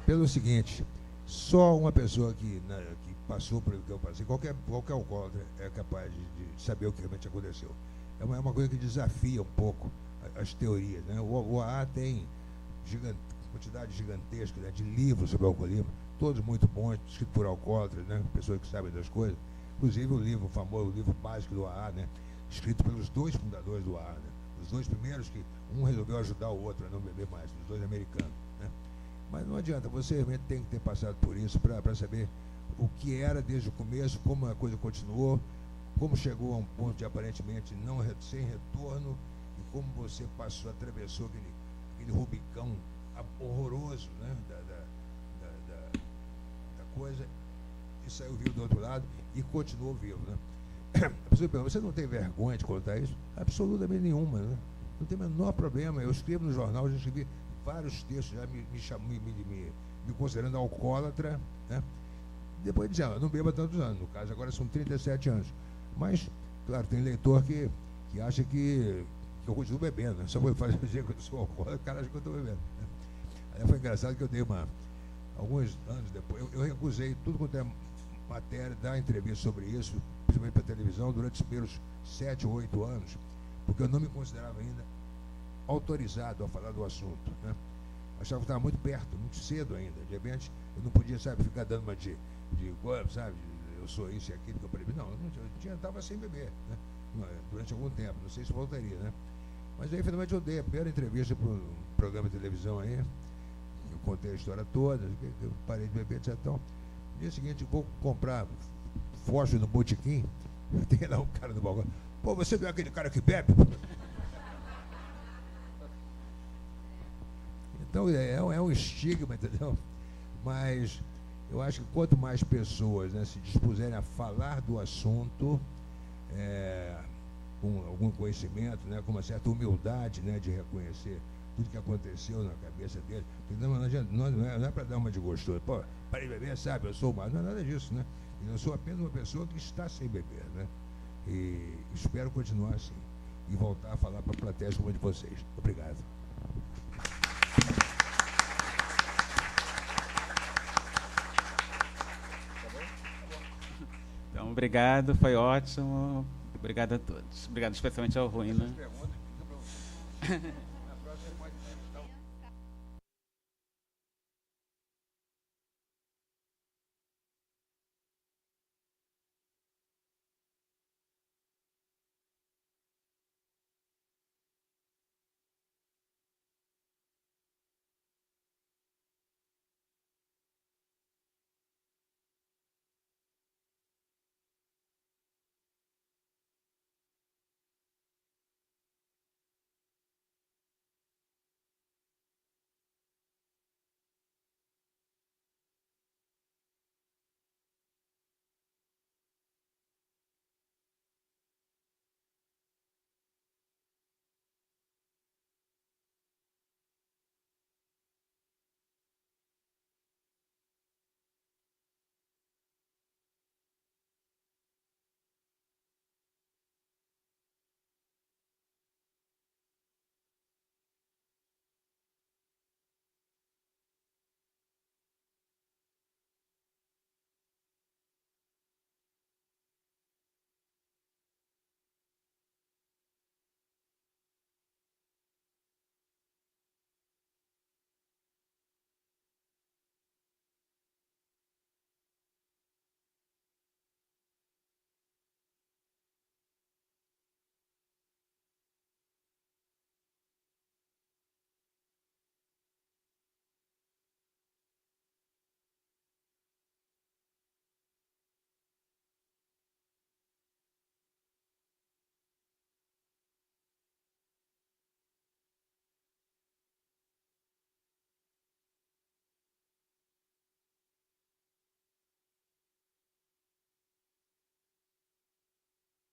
Pelo seguinte, só uma pessoa que passou por o que eu passei, qualquer alcoólatra é capaz de saber o que realmente aconteceu. É uma coisa que desafia um pouco as teorias, né? O AA tem quantidade gigantesca, né, de livros sobre alcoolismo, todos muito bons, escritos por alcoólatras, né, pessoas que sabem das coisas. Inclusive o famoso livro básico do AA, né, escrito pelos 2 fundadores do AA, né, os 2 primeiros que um resolveu ajudar o outro a não beber mais, os 2 americanos, né. Mas não adianta, você realmente tem que ter passado por isso para saber o que era desde o começo, como a coisa continuou, como chegou a um ponto de aparentemente sem retorno, e como você atravessou aquele Rubicão horroroso, né, da coisa, e saiu vivo do outro lado e continuou vivo, né. A pessoa pergunta, você não tem vergonha de contar isso? Absolutamente nenhuma, né? Não tem o menor problema. Eu escrevo no jornal, já escrevi vários textos, já me considerando alcoólatra, né? Depois dizendo, eu não bebo há tantos anos, no caso agora são 37 anos. Mas, claro, tem leitor que acha que eu continuo bebendo, né? Só vou fazer dizer que eu sou alcoólatra, o cara acha que eu estou bebendo, né? Aí foi engraçado que eu dei alguns anos depois, eu recusei tudo quanto é matéria, dar entrevista sobre isso, principalmente para a televisão, durante os primeiros 7 ou 8 anos, porque eu não me considerava ainda autorizado a falar do assunto, né? Achava que estava muito perto, muito cedo ainda. De repente, eu não podia, sabe, ficar dando uma sabe, eu sou isso e aquilo que eu falei. Não, eu estava sem beber, né? Durante algum tempo, não sei se voltaria, né? Mas aí, finalmente, eu dei a primeira entrevista para um programa de televisão aí, eu contei a história toda, eu parei de beber, etc. Então, no dia seguinte, vou comprar fósforo no botequim, tem lá um cara do balcão, pô, você viu aquele cara que bebe? Então, é um estigma, entendeu? Mas eu acho que quanto mais pessoas, né, se dispuserem a falar do assunto, com algum conhecimento, né, com uma certa humildade, né, de reconhecer tudo que aconteceu na cabeça dele, não é para dar uma de gostoso, pô, parei de beber, sabe, eu sou humano, não é nada disso, né? Eu sou apenas uma pessoa que está sem beber, né? E espero continuar assim e voltar a falar para a plateia como a de vocês. Obrigado. Então, obrigado, foi ótimo. Obrigado a todos. Obrigado especialmente ao Ruína.